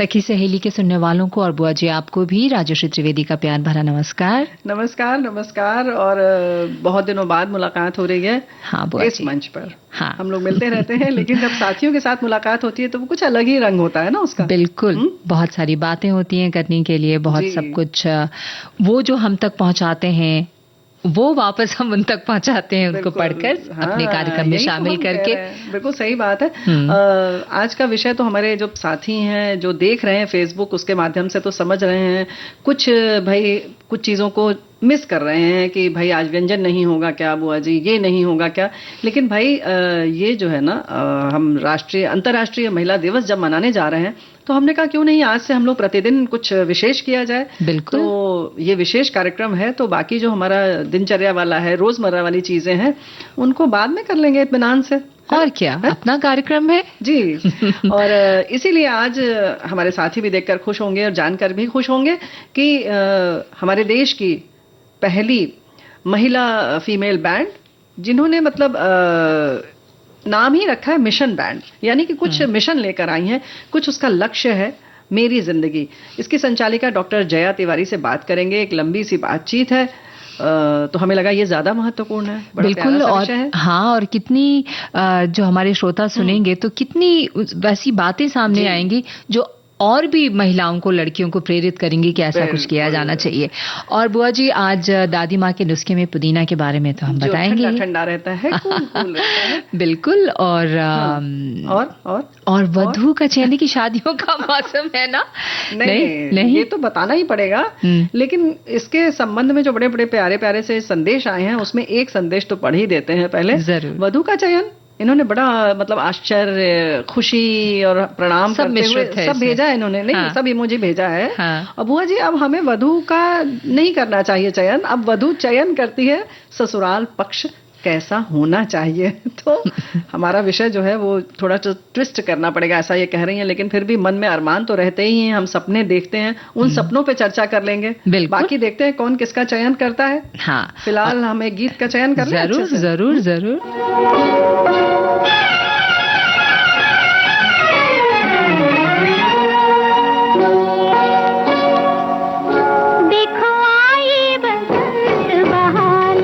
सखी सहेली के सुनने वालों को और बुआ जी आपको भी राजश्री त्रिवेदी का प्यार भरा नमस्कार। नमस्कार नमस्कार। और बहुत दिनों बाद मुलाकात हो रही है। हाँ बुआ इस जी। मंच पर। हाँ, हम लोग मिलते रहते हैं, लेकिन जब साथियों के साथ मुलाकात होती है तो वो कुछ अलग ही रंग होता है ना उसका। बिल्कुल। बहुत सारी बातें होती हैं करने के लिए, बहुत सब कुछ वो जो हम तक पहुंचाते हैं वो वापस हम उन तक पहुंचाते हैं, उनको पढ़कर अपने कार्यक्रम में शामिल करके। बिल्कुल सही बात है। आज का विषय तो हमारे जो साथी हैं जो देख रहे हैं फेसबुक, उसके माध्यम से तो समझ रहे हैं। कुछ चीजों को मिस कर रहे हैं कि भाई आज व्यंजन नहीं होगा क्या बुआ जी, ये नहीं होगा क्या। लेकिन भाई ये जो है ना, हम अंतर्राष्ट्रीय महिला दिवस जब मनाने जा रहे हैं तो हमने कहा क्यों नहीं आज से हम लोग प्रतिदिन कुछ विशेष किया जाए। बिल्कुल। तो ये विशेष कार्यक्रम है, तो बाकी जो हमारा दिनचर्या वाला है, रोजमर्रा वाली चीजें हैं, उनको बाद में कर लेंगे इत्मीनान से। और क्या है? अपना कार्यक्रम है जी। और इसीलिए आज हमारे साथी भी देखकर खुश होंगे और जानकर भी खुश होंगे कि हमारे देश की पहली महिला फीमेल बैंड, जिन्होंने मतलब नाम ही रखा है मिशन बैंड, यानी कि कुछ मिशन लेकर आई हैं, कुछ उसका लक्ष्य है मेरी जिंदगी। इसकी संचालिका डॉक्टर जया तिवारी से बात करेंगे। एक लंबी सी बातचीत है, तो हमें लगा ये ज्यादा महत्वपूर्ण है। बिल्कुल। और हाँ, और कितनी जो हमारे श्रोता सुनेंगे तो कितनी वैसी बातें सामने आएंगी जो और भी महिलाओं को, लड़कियों को प्रेरित करेंगे कि ऐसा कुछ किया जाना चाहिए। और बुआ जी आज दादी माँ के नुस्खे में पुदीना के बारे में तो हम बताएंगे। ठंडा ठंडा रहता है, कूल रहता है। बिल्कुल। और वधू का चयन की शादियों का मौसम है ना। नहीं, ये तो बताना ही पड़ेगा। लेकिन इसके संबंध में जो बड़े बड़े प्यारे प्यारे से संदेश आए हैं, उसमें एक संदेश तो पढ़ ही देते हैं पहले। जरूर। वधू का चयन इन्होंने बड़ा मतलब आश्चर्य, खुशी और प्रणाम करते हुए सब भेजा है इन्होंने। नहीं, सब इमोजी भेजा है। अब बुआ जी, अब हमें वधू का नहीं करना चाहिए चयन, अब वधू चयन करती है ससुराल पक्ष कैसा होना चाहिए। तो हमारा विषय जो है वो थोड़ा ट्विस्ट करना पड़ेगा, ऐसा ये कह रही हैं। लेकिन फिर भी मन में अरमान तो रहते ही हैं, हम सपने देखते हैं, उन सपनों पे चर्चा कर लेंगे। बाकी देखते हैं कौन किसका चयन करता है। हाँ, फिलहाल हम एक गीत का चयन कर लें। जरूर जरूर जरूर। बहार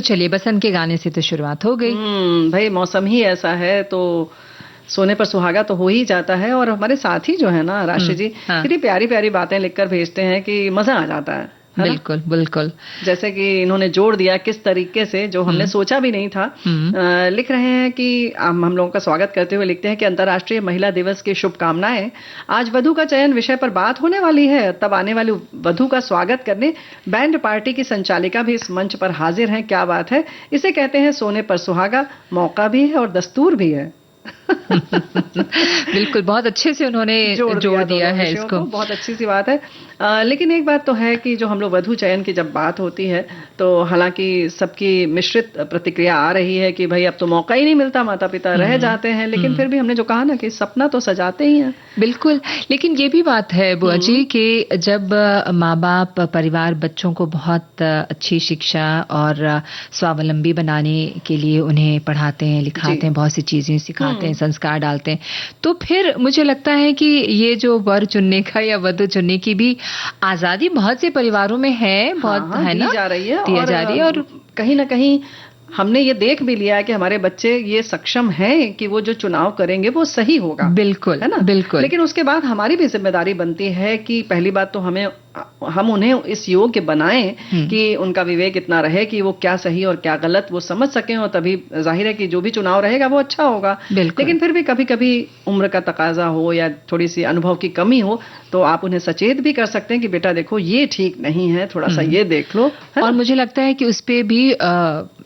चलिए बसंत के गाने से तो शुरुआत हो गई। भाई मौसम ही ऐसा है तो सोने पर सुहागा तो हो ही जाता है। और हमारे साथी जो है ना राशि जी, कितनी प्यारी प्यारी बातें लिखकर भेजते हैं कि मजा आ जाता है। बिल्कुल बिल्कुल। जैसे कि इन्होंने जोड़ दिया किस तरीके से, जो हमने सोचा भी नहीं था। लिख रहे हैं कि हम लोगों का स्वागत करते हुए लिखते हैं कि अंतर्राष्ट्रीय महिला दिवस की शुभकामनाएं। आज वधू का चयन विषय पर बात होने वाली है, तब आने वाली वधू का स्वागत करने बैंड पार्टी की संचालिका भी इस मंच पर हाजिर हैं। क्या बात है, इसे कहते हैं सोने पर सुहागा, मौका भी है और दस्तूर भी है। बिल्कुल, बहुत अच्छे से उन्होंने जोड़ दिया है इसको। बहुत अच्छी सी बात है। लेकिन एक बात तो है कि जो हम लोग वधू चयन की जब बात होती है तो हालांकि सबकी मिश्रित प्रतिक्रिया आ रही है कि भाई अब तो मौका ही नहीं मिलता, माता पिता रह जाते हैं। लेकिन फिर भी हमने जो कहा ना कि सपना तो सजाते ही हैं। बिल्कुल, लेकिन ये भी बात है बुआ जी कि जब माँ बाप, परिवार बच्चों को बहुत अच्छी शिक्षा और स्वावलंबी बनाने के लिए उन्हें पढ़ाते हैं, लिखाते हैं, बहुत सी चीजें सिखाते हैं, संस्कार डालते हैं, तो फिर मुझे लगता है कि ये जो वर चुनने का या वधू चुनने की भी आजादी बहुत से परिवारों में है, बहुत है ना, दी जा रही है और कहीं ना कहीं हमने ये देख भी लिया है कि हमारे बच्चे ये सक्षम हैं कि वो जो चुनाव करेंगे वो सही होगा। बिल्कुल, है ना, बिल्कुल। लेकिन उसके बाद हमारी भी जिम्मेदारी बनती है कि पहली बात तो हम उन्हें इस योग्य बनाएं कि उनका विवेक इतना रहे कि वो क्या सही और क्या गलत वो समझ सकें, और तभी जाहिर है कि जो भी चुनाव रहेगा वो अच्छा होगा। लेकिन फिर भी कभी कभी उम्र का तकाजा हो या थोड़ी सी अनुभव की कमी हो तो आप उन्हें सचेत भी कर सकते हैं कि बेटा देखो ये ठीक नहीं है, थोड़ा सा ये देख लो। और मुझे लगता है कि उस पे भी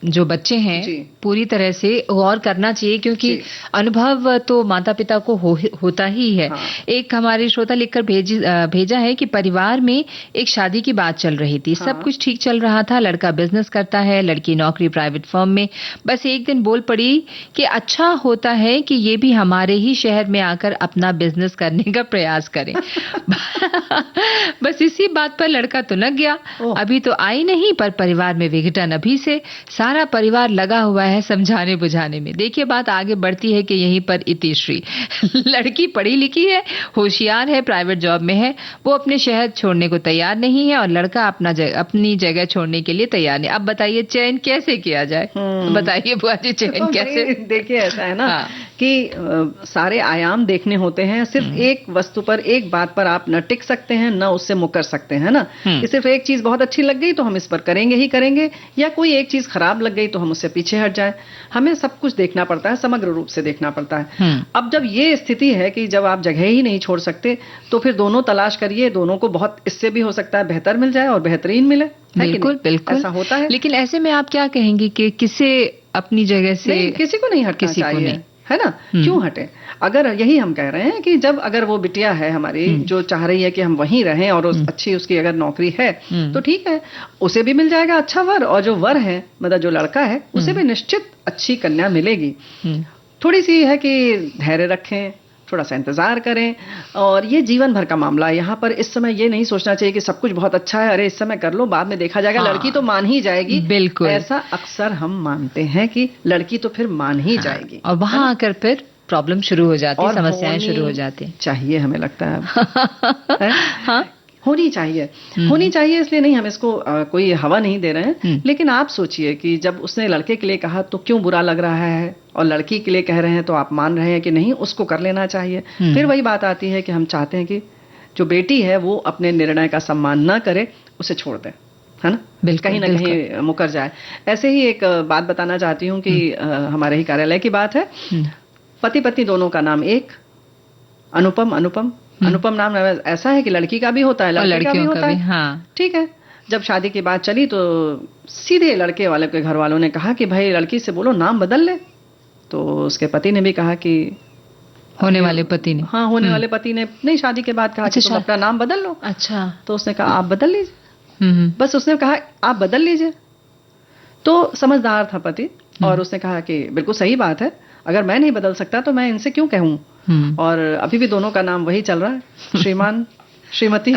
जो बच्चे हैं पूरी तरह से गौर करना चाहिए, क्योंकि अनुभव तो माता पिता को होता ही है। एक हमारे श्रोता लिखकर भेजा है कि परिवार में एक शादी की बात चल रही थी, सब कुछ ठीक चल रहा था, लड़का बिजनेस करता है, लड़की नौकरी प्राइवेट फर्म में। बस एक दिन बोल पड़ी कि अच्छा होता है कि ये भी हमारे ही शहर में आकर अपना बिजनेस करने का प्रयास करें। बस इसी बात पर लड़का तुनक गया। अभी तो आई नहीं, पर परिवार में विघटन अभी से, सारा परिवार लगा हुआ है समझाने बुझाने में। देखिए बात आगे बढ़ती है कि यहीं पर इतिश्री। लड़की पढ़ी लिखी है, होशियार है, प्राइवेट जॉब में है, वो अपने शहर छोड़ने को तैयार नहीं है और लड़का अपनी जगह छोड़ने के लिए तैयार नहीं। अब बताइए चयन कैसे किया जाए? बताइए बुआ जी, चयन कैसे? देखिए ऐसा है ना कि सारे आयाम देखने होते हैं। सिर्फ एक वस्तु पर, एक बात पर आप न टिक सकते हैं न उससे मुकर सकते हैं ना। कि सिर्फ एक चीज बहुत अच्छी लग गई तो हम इस पर करेंगे ही करेंगे, या कोई एक चीज खराब लग गई तो हम उससे पीछे हट जाएं। हमें सब कुछ देखना पड़ता है, समग्र रूप से देखना पड़ता है। अब जब ये स्थिति है कि जब आप जगह ही नहीं छोड़ सकते तो फिर दोनों तलाश करिए, दोनों को बहुत इससे भी हो सकता है बेहतर मिल जाए और बेहतरीन मिले। बिल्कुल बिल्कुल, ऐसा होता है। लेकिन ऐसे में आप क्या कहेंगी कि किसे अपनी जगह से? किसी को नहीं हटना चाहिए, है ना। क्यों हटे? अगर यही हम कह रहे हैं कि जब अगर वो बिटिया है हमारी जो चाह रही है कि हम वहीं रहें और अच्छी उसकी अगर नौकरी है तो ठीक है, उसे भी मिल जाएगा अच्छा वर, और जो वर है मतलब जो लड़का है उसे भी निश्चित अच्छी कन्या मिलेगी। थोड़ी सी है कि धैर्य रखें, थोड़ा सा इंतजार करें, और ये जीवन भर का मामला है। यहाँ पर इस समय ये नहीं सोचना चाहिए कि सब कुछ बहुत अच्छा है, अरे इस समय कर लो बाद में देखा जाएगा। लड़की तो मान ही जाएगी। बिल्कुल, ऐसा अक्सर हम मानते हैं कि लड़की तो फिर मान ही जाएगी, और वहां आकर फिर प्रॉब्लम शुरू हो जाती है, समस्याएं शुरू हो जाती है। चाहिए हमें लगता है। हाँ, होनी चाहिए, इसलिए नहीं हम इसको कोई हवा नहीं दे रहे हैं। लेकिन आप सोचिए कि जब उसने लड़के के लिए कहा तो क्यों बुरा लग रहा है, और लड़की के लिए कह रहे हैं तो आप मान रहे हैं कि नहीं उसको कर लेना चाहिए। फिर वही बात आती है कि हम चाहते हैं कि जो बेटी है वो अपने निर्णय का सम्मान न करे, उसे छोड़ दे, है ना, कहीं ना कहीं मुकर जाए। ऐसे ही एक बात बताना चाहती हूँ कि हमारे ही कार्यालय की बात है। पति पत्नी दोनों का नाम एक, अनुपम नाम ऐसा है कि लड़की का भी होता है, लड़के का भी होता है। हाँ। ठीक है, जब शादी की बात चली तो सीधे लड़के वाले के घर वालों ने कहा कि भाई लड़की से बोलो नाम बदल ले। तो उसके पति ने भी कहा कि होने वाले पति ने नहीं, शादी के बाद कहा कि तुम अपना नाम बदल लो। अच्छा। तो उसने कहा आप बदल लीजिए। बस उसने कहा आप बदल लीजिए। तो समझदार था पति, और उसने कहा कि बिल्कुल सही बात है, अगर मैं नहीं बदल सकता तो मैं इनसे क्यों कहूं। और अभी भी दोनों का नाम वही चल रहा है, श्रीमान श्रीमती।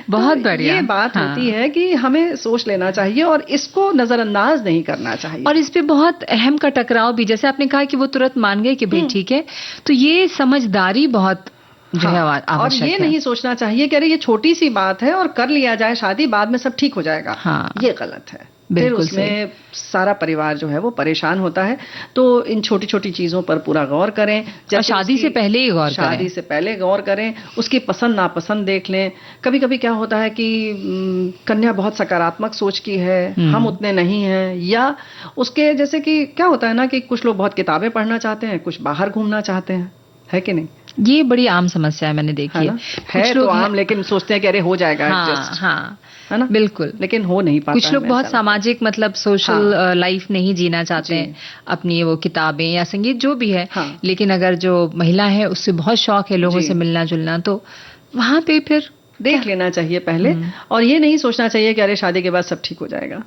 बहुत बढ़िया। ये बात होती है कि हमें सोच लेना चाहिए और इसको नजरअंदाज नहीं करना चाहिए। और इस पे बहुत अहम का टकराव भी, जैसे आपने कहा कि वो तुरंत मान गए कि भाई ठीक है, तो ये समझदारी बहुत जो है आवश्यक है। और ये नहीं सोचना चाहिए कि अरे ये छोटी सी बात है और कर लिया जाए शादी, बाद में सब ठीक हो जाएगा। ये गलत है। फिर उसमें सारा परिवार जो है वो परेशान होता है। तो इन छोटी छोटी चीजों पर पूरा गौर करें। शादी से पहले ही गौर करें, शादी से पहले गौर करें, उसकी पसंद नापसंद देख लें। कभी कभी क्या होता है कि कन्या बहुत सकारात्मक सोच की है, हम उतने नहीं हैं, या उसके जैसे कि क्या होता है ना कि कुछ लोग बहुत किताबें पढ़ना चाहते हैं, कुछ बाहर घूमना चाहते हैं, है कि नहीं? ये बड़ी आम समस्या है, मैंने देखी है। कुछ लोग आम, लेकिन सोचते हैं कि अरे हो जाएगा एडजस्ट, हाँ, है ना? बिल्कुल, लेकिन हो नहीं पाता। कुछ लोग बहुत सामाजिक मतलब सोशल लाइफ नहीं जीना चाहते हैं, अपनी वो किताबें या संगीत जो भी है, लेकिन अगर जो महिला है उससे बहुत शौक है लोगों से मिलना जुलना, तो वहां पे फिर देख लेना चाहिए पहले, और ये नहीं सोचना चाहिए कि अरे शादी के बाद सब ठीक हो जाएगा।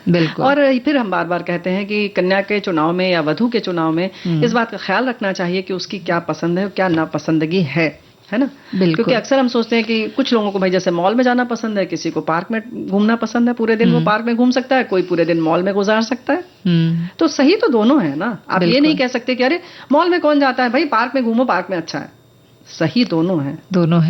बिल्कुल। और फिर हम बार बार कहते हैं कि कन्या के चुनाव में या वधू के चुनाव में इस बात का ख्याल रखना चाहिए कि उसकी क्या पसंद है, क्या नापसंदगी है ना? क्योंकि अक्सर हम सोचते हैं कि कुछ लोगों को भाई जैसे मॉल में जाना पसंद है, किसी को पार्क में घूमना पसंद है, पूरे दिन वो पार्क में घूम सकता है, कोई पूरे दिन मॉल में गुजार सकता है। तो सही तो दोनों है ना। आप ये नहीं कह सकते कि अरे मॉल में कौन जाता है, भाई पार्क में घूमो, पार्क में अच्छा है। सही दोनों है,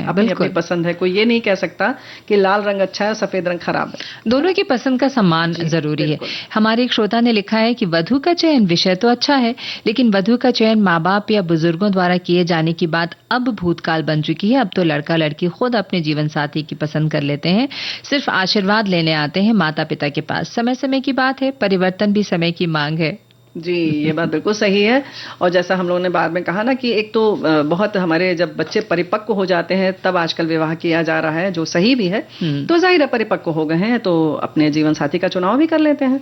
अपनी अपनी पसंद है। कोई ये नहीं कह सकता कि लाल रंग अच्छा है, सफेद रंग खराब है। दोनों की पसंद का सम्मान जरूरी है। हमारे एक श्रोता ने लिखा है कि वधू का चयन विषय तो अच्छा है, लेकिन वधू का चयन माँ बाप या बुजुर्गों द्वारा किए जाने की बात अब भूतकाल बन चुकी है। अब तो लड़का लड़की खुद अपने जीवन साथी की पसंद कर लेते हैं, सिर्फ आशीर्वाद लेने आते हैं माता पिता के पास। समय समय की बात है, परिवर्तन भी समय की मांग है। जी, ये बात बिल्कुल सही है। और जैसा हम लोगों ने बाद में कहा ना कि एक तो बहुत हमारे जब बच्चे परिपक्व हो जाते हैं तब आजकल विवाह किया जा रहा है, जो सही भी है। तो जाहिर है परिपक्व हो गए हैं तो अपने जीवन साथी का चुनाव भी कर लेते हैं।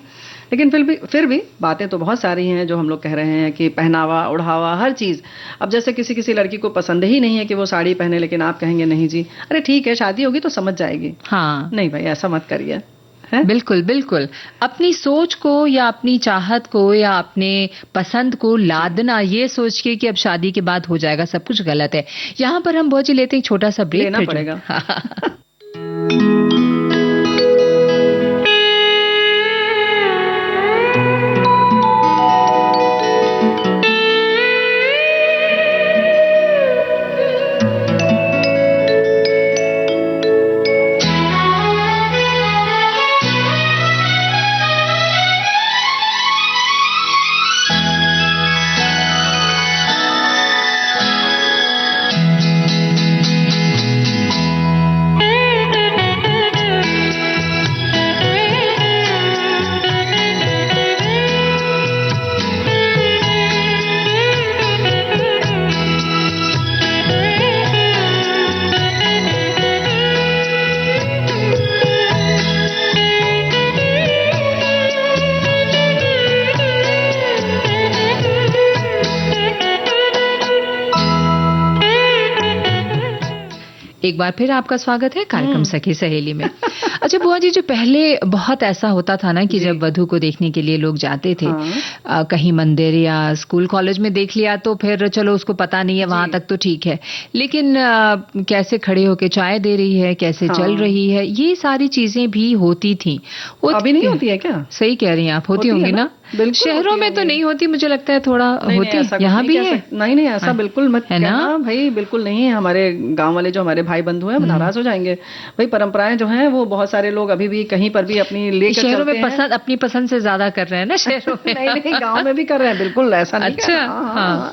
लेकिन फिर भी बातें तो बहुत सारी हैं जो हम लोग कह रहे हैं कि पहनावा ओढ़ावा हर चीज। अब जैसे किसी लड़की को पसंद ही नहीं है कि वो साड़ी पहने, लेकिन आप कहेंगे नहीं जी, अरे ठीक है शादी होगी तो समझ जाएगी। हाँ, नहीं भाई, ऐसा मत करिए। बिल्कुल बिल्कुल, अपनी सोच को या अपनी चाहत को या अपने पसंद को लादना ये सोच के कि अब शादी के बाद हो जाएगा सब कुछ, गलत है। यहाँ पर हम बहुत लेते हैं एक छोटा सा ब्रेक, लेना पड़ेगा। एक बार फिर आपका स्वागत है कार्यक्रम सखी सहेली में। अच्छा बुआ जी, जो पहले बहुत ऐसा होता था ना कि जब वधू को देखने के लिए लोग जाते थे, कहीं मंदिर या स्कूल कॉलेज में देख लिया तो फिर चलो उसको पता नहीं है, वहां तक तो ठीक है, लेकिन कैसे खड़े होके चाय दे रही है, कैसे चल रही है, ये सारी चीजें भी होती थी। अभी नहीं होती है क्या? सही कह रही हैं आप, होती होंगी ना? शहरों में तो नहीं होती, मुझे लगता है थोड़ा होती है, यहाँ भी है। नहीं ऐसा बिल्कुल मत कहना भाई, बिल्कुल नहीं है। हमारे गांव वाले जो हमारे भाई बंधु हैं नाराज हो जाएंगे भाई। परंपराएं जो हैं वो बहुत सारे लोग अभी भी कहीं पर भी अपनी लेकर चलते हैं। शहरों में पसंद अपनी पसंद से ज्यादा कर रहे हैं ना शहरों में। नहीं गांव में भी कर रहे हैं, बिल्कुल ऐसा नहीं। अच्छा,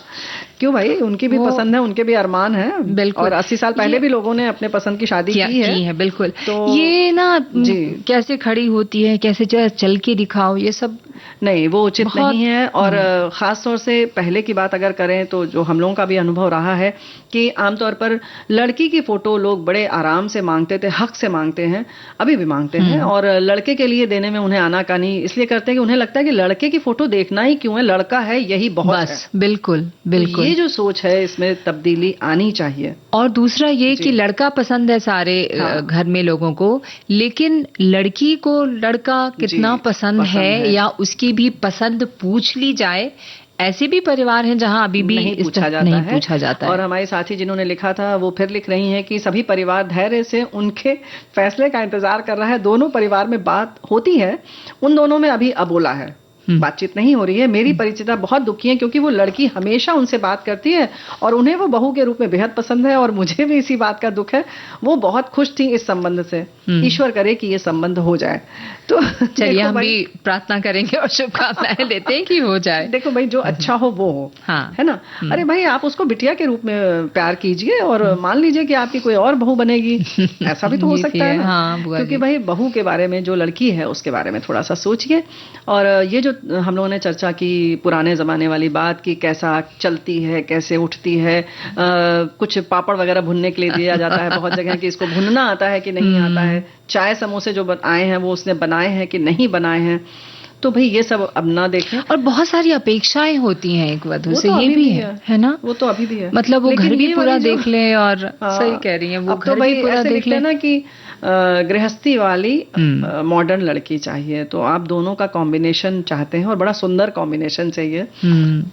क्यों भाई, उनकी भी पसंद है, उनके भी अरमान है। बिल्कुल। और 80 साल पहले भी लोगों ने अपने पसंद की शादी की है। बिल्कुल। तो ये ना कैसे खड़ी होती है, कैसे चल के दिखाओ, ये सब नहीं, वो उचित नहीं है। और खास तौर से पहले की बात अगर करें तो जो हम लोगों का भी अनुभव रहा है कि आमतौर पर लड़की की फोटो लोग बड़े आराम से मांगते थे, हक से मांगते हैं, अभी भी मांगते हैं। और लड़के के लिए देने में उन्हें आनाकानी इसलिए करते हैं कि उन्हें लगता है कि लड़के की फोटो देखना ही क्यों है, लड़का है यही बहुत है। बिल्कुल बिल्कुल, ये जो सोच है इसमें तब्दीली आनी चाहिए। और दूसरा ये कि लड़का पसंद है सारे घर में लोगों को, लेकिन लड़की को लड़का कितना पसंद है या उसकी भी पसंद पूछ ली जाए। ऐसे भी परिवार हैं जहां अभी भी नहीं पूछा जाता है। और हमारे साथी जिन्होंने लिखा था वो फिर लिख रही हैं कि सभी परिवार धैर्य से उनके फैसले का इंतजार कर रहा है। दोनों परिवार में बात होती है, उन दोनों में अभी अबोला है। बातचीत नहीं हो रही है। मेरी परिचिता बहुत दुखी है क्योंकि वो लड़की हमेशा उनसे बात करती है और उन्हें वो बहू के रूप में बेहद पसंद है और मुझे भी इसी बात का दुख है। वो बहुत खुश थी इस संबंध से। ईश्वर करे कि ये संबंध हो जाए। तो चलिए हम भी प्रार्थना करेंगे और शुभकामनाएं देते हैं कि हो जाए। देखो भाई, जो अच्छा हो वो हो, है ना। अरे भाई, आप उसको बिटिया के रूप में प्यार कीजिए और मान लीजिए कि आपकी कोई और बहू बनेगी, ऐसा भी तो हो सकता है ना। क्योंकि भाई बहू के बारे में, जो लड़की है उसके बारे में थोड़ा सा सोचिए। और ये जो हम लोगों ने चर्चा की पुराने जमाने वाली बात की, कैसा चलती है, कैसे उठती है, कुछ पापड़ वगैरह भुनने के लिए दिया जाता है बहुत जगह कि इसको भुनना आता है कि नहीं आता है, चाय समोसे जो आए हैं वो उसने बनाए हैं कि नहीं बनाए हैं। तो भाई ये सब अब ना देखें। और बहुत सारी अपेक्षाएं होती हैं एक वधू से, ये भी है ना। वो तो अभी भी है, मतलब वो घर भी पूरा देख ले। और सही कह रही हैं, वो घर भी पूरा देख ले ना कि गृहस्थी वाली मॉडर्न लड़की चाहिए। तो आप दोनों का कॉम्बिनेशन चाहते हैं और बड़ा सुंदर कॉम्बिनेशन चाहिए।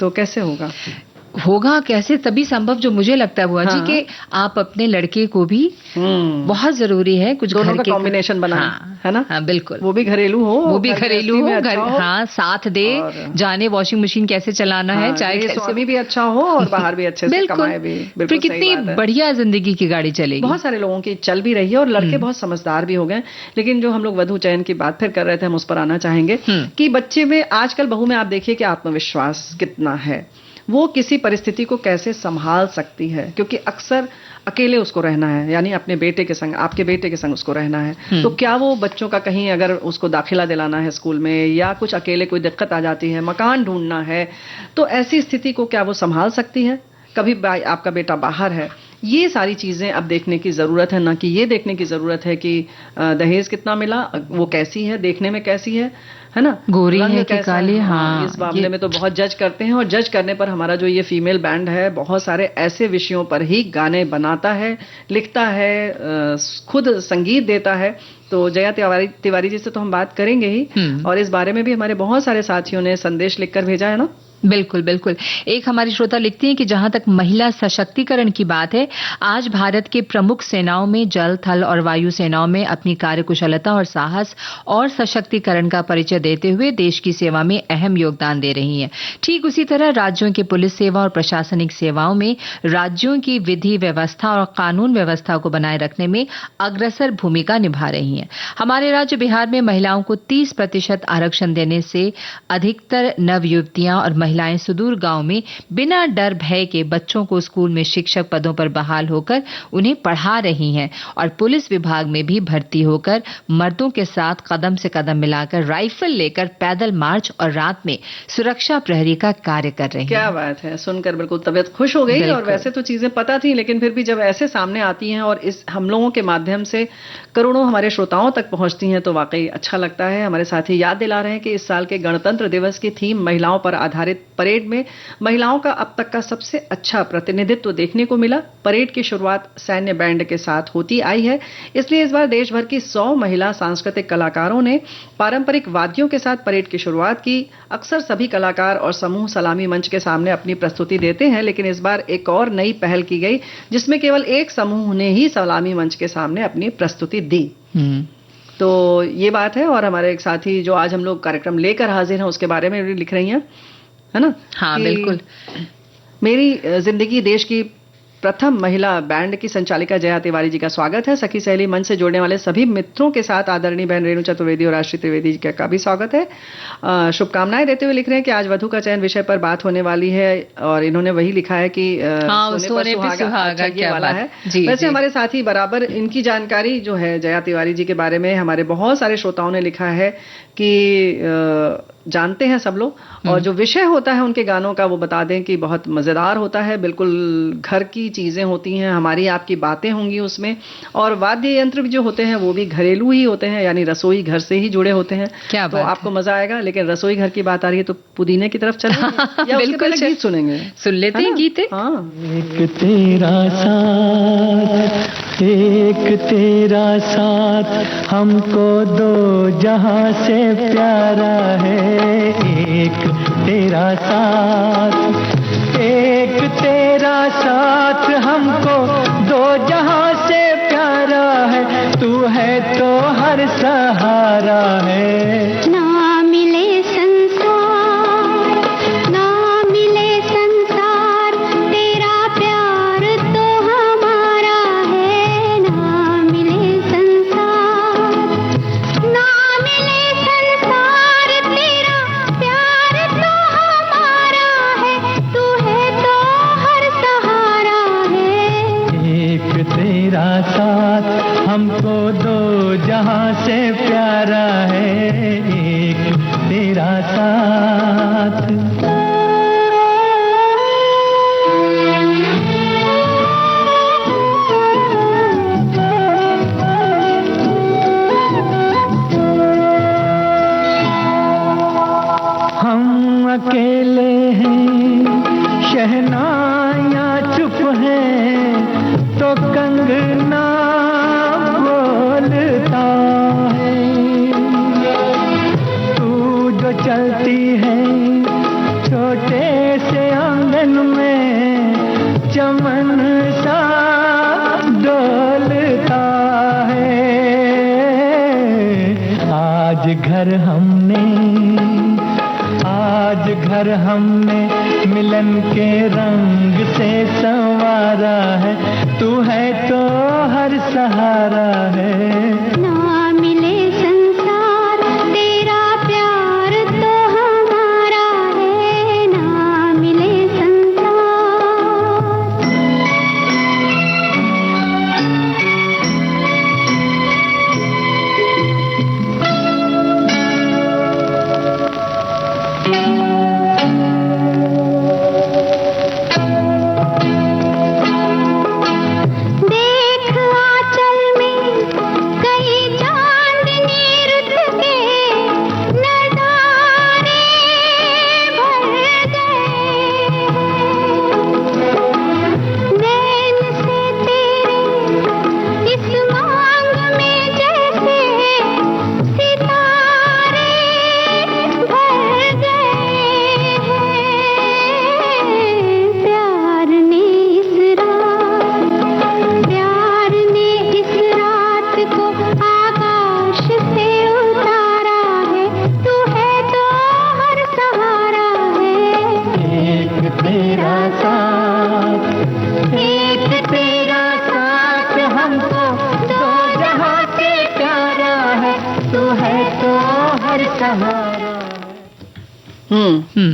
तो कैसे होगा कैसे, तभी संभव जो मुझे लगता है बुआ जी कि आप अपने लड़के को भी बहुत जरूरी है कुछ दोनों का कॉम्बिनेशन बनाना, है ना। हाँ बिल्कुल, वो भी घरेलू हो, घर हाँ साथ दे, जाने वॉशिंग मशीन कैसे चलाना है, चाहे स्वामी भी अच्छा हो और बाहर भी अच्छे से कमाए भी। फिर कितनी बढ़िया जिंदगी की गाड़ी चलेगी। बहुत सारे लोगों की चल भी रही है और लड़के बहुत समझदार भी हो गए। लेकिन जो हम लोग वधू चयन की बात फिर कर रहे थे, हम उस पर आना चाहेंगे कि बच्चे में आजकल बहू में आप देखिए कि आत्मविश्वास कितना है, वो किसी परिस्थिति को कैसे संभाल सकती है। क्योंकि अक्सर अकेले उसको रहना है, यानी अपने बेटे के संग, आपके बेटे के संग उसको रहना है। तो क्या वो बच्चों का कहीं अगर उसको दाखिला दिलाना है स्कूल में, या कुछ अकेले कोई दिक्कत आ जाती है, मकान ढूंढना है, तो ऐसी स्थिति को क्या वो संभाल सकती है। कभी आपका बेटा बाहर है, ये सारी चीजें अब देखने की जरूरत है। ना कि ये देखने की जरूरत है कि दहेज कितना मिला, वो कैसी है, देखने में कैसी है ना, गोरी है कि काली। हाँ, इस मामले में तो बहुत जज करते हैं। और जज करने पर हमारा जो ये फीमेल बैंड है बहुत सारे ऐसे विषयों पर ही गाने बनाता है, लिखता है, खुद संगीत देता है। तो जया तिवारी जी से तो हम बात करेंगे ही, और इस बारे में भी हमारे बहुत सारे साथियों ने संदेश लिखकर भेजा है ना। बिल्कुल बिल्कुल। एक हमारी श्रोता लिखती हैं कि जहां तक महिला सशक्तिकरण की बात है, आज भारत के प्रमुख सेनाओं में जल, थल और वायु सेनाओं में अपनी कार्यकुशलता और साहस और सशक्तिकरण का परिचय देते हुए देश की सेवा में अहम योगदान दे रही हैं। ठीक उसी तरह राज्यों की पुलिस सेवा और प्रशासनिक सेवाओं में राज्यों की विधि व्यवस्था और कानून व्यवस्था को बनाए रखने में अग्रसर भूमिका निभा रही हैं। हमारे राज्य बिहार में महिलाओं को 30% आरक्षण देने से अधिकतर नवयुवतियां और महिलाएं सुदूर गांव में बिना डर भय के बच्चों को स्कूल में शिक्षक पदों पर बहाल होकर उन्हें पढ़ा रही हैं, और पुलिस विभाग में भी भर्ती होकर मर्दों के साथ कदम से कदम मिलाकर राइफल लेकर पैदल मार्च और रात में सुरक्षा प्रहरी का कार्य कर रही हैं। क्या बात है, सुनकर बिल्कुल तबीयत खुश हो गई। और वैसे तो चीजें पता थी, लेकिन फिर भी जब ऐसे सामने आती हैं और इस हम लोगों के माध्यम से करोड़ों हमारे श्रोताओं तक पहुंचती हैं, तो वाकई अच्छा लगता है। हमारे साथी याद दिला रहे हैं कि इस साल के गणतंत्र दिवस की थीम महिलाओं पर आधारित परेड में महिलाओं का अब तक का सबसे अच्छा प्रतिनिधित्व देखने को मिला। परेड की शुरुआत सैन्य बैंड के साथ होती आई है, इसलिए इस बार देश भर की 100 महिला सांस्कृतिक कलाकारों ने पारंपरिक वाद्यों के साथ परेड की शुरुआत की। अक्सर सभी कलाकार और समूह सलामी मंच के सामने अपनी प्रस्तुति देते हैं, लेकिन इस बार एक और नई पहल की गई जिसमें केवल एक समूह ने ही सलामी मंच के सामने अपनी प्रस्तुति दी। तो ये बात है। और हमारे एक साथी जो आज हम लोग कार्यक्रम लेकर हाजिर हैं उसके बारे में भी लिख रही हैं, है ना। हाँ बिल्कुल। मेरी जिंदगी देश की प्रथम महिला बैंड की संचालिका जया तिवारी जी का स्वागत है। सखी सहेली मंच से जोड़ने वाले सभी मित्रों के साथ आदरणीय बहन रेणु चतुर्वेदी और राष्ट्रीय त्रिवेदी जी का भी स्वागत है। शुभकामनाएं देते हुए लिख रहे हैं कि आज वधू का चयन विषय पर बात होने वाली है, और इन्होंने वही लिखा है कि सोने पर सुहागा क्या वाला है। वैसे हमारे साथी बराबर इनकी जानकारी जो है जया तिवारी जी के बारे में हमारे बहुत सारे श्रोताओं ने लिखा है कि जानते हैं सब लोग, और जो विषय होता है उनके गानों का वो बता दें कि बहुत मजेदार होता है। बिल्कुल घर की चीजें होती हैं, हमारी आपकी बातें होंगी उसमें, और वाद्य यंत्र भी जो होते हैं वो भी घरेलू ही होते हैं, यानी रसोई घर से ही जुड़े होते हैं। क्या तो आपको मजा आएगा। लेकिन रसोई घर की बात आ रही है तो पुदीने की तरफ चलेंगे या उसके पहले गीत सुनेंगे? सुन लेते हैं गीत। एक तेरा साथ, एक तेरा साथ हमको दो जहां से प्यारा है। एक तेरा साथ, एक तेरा साथ हमको दो जहां से प्यारा है। तू है तो हर सहारा है, ना मिले संसार चमन सा डोलता है। आज घर हमने मिलन के रंग से संवारा है। तू है तो हर सहारा है।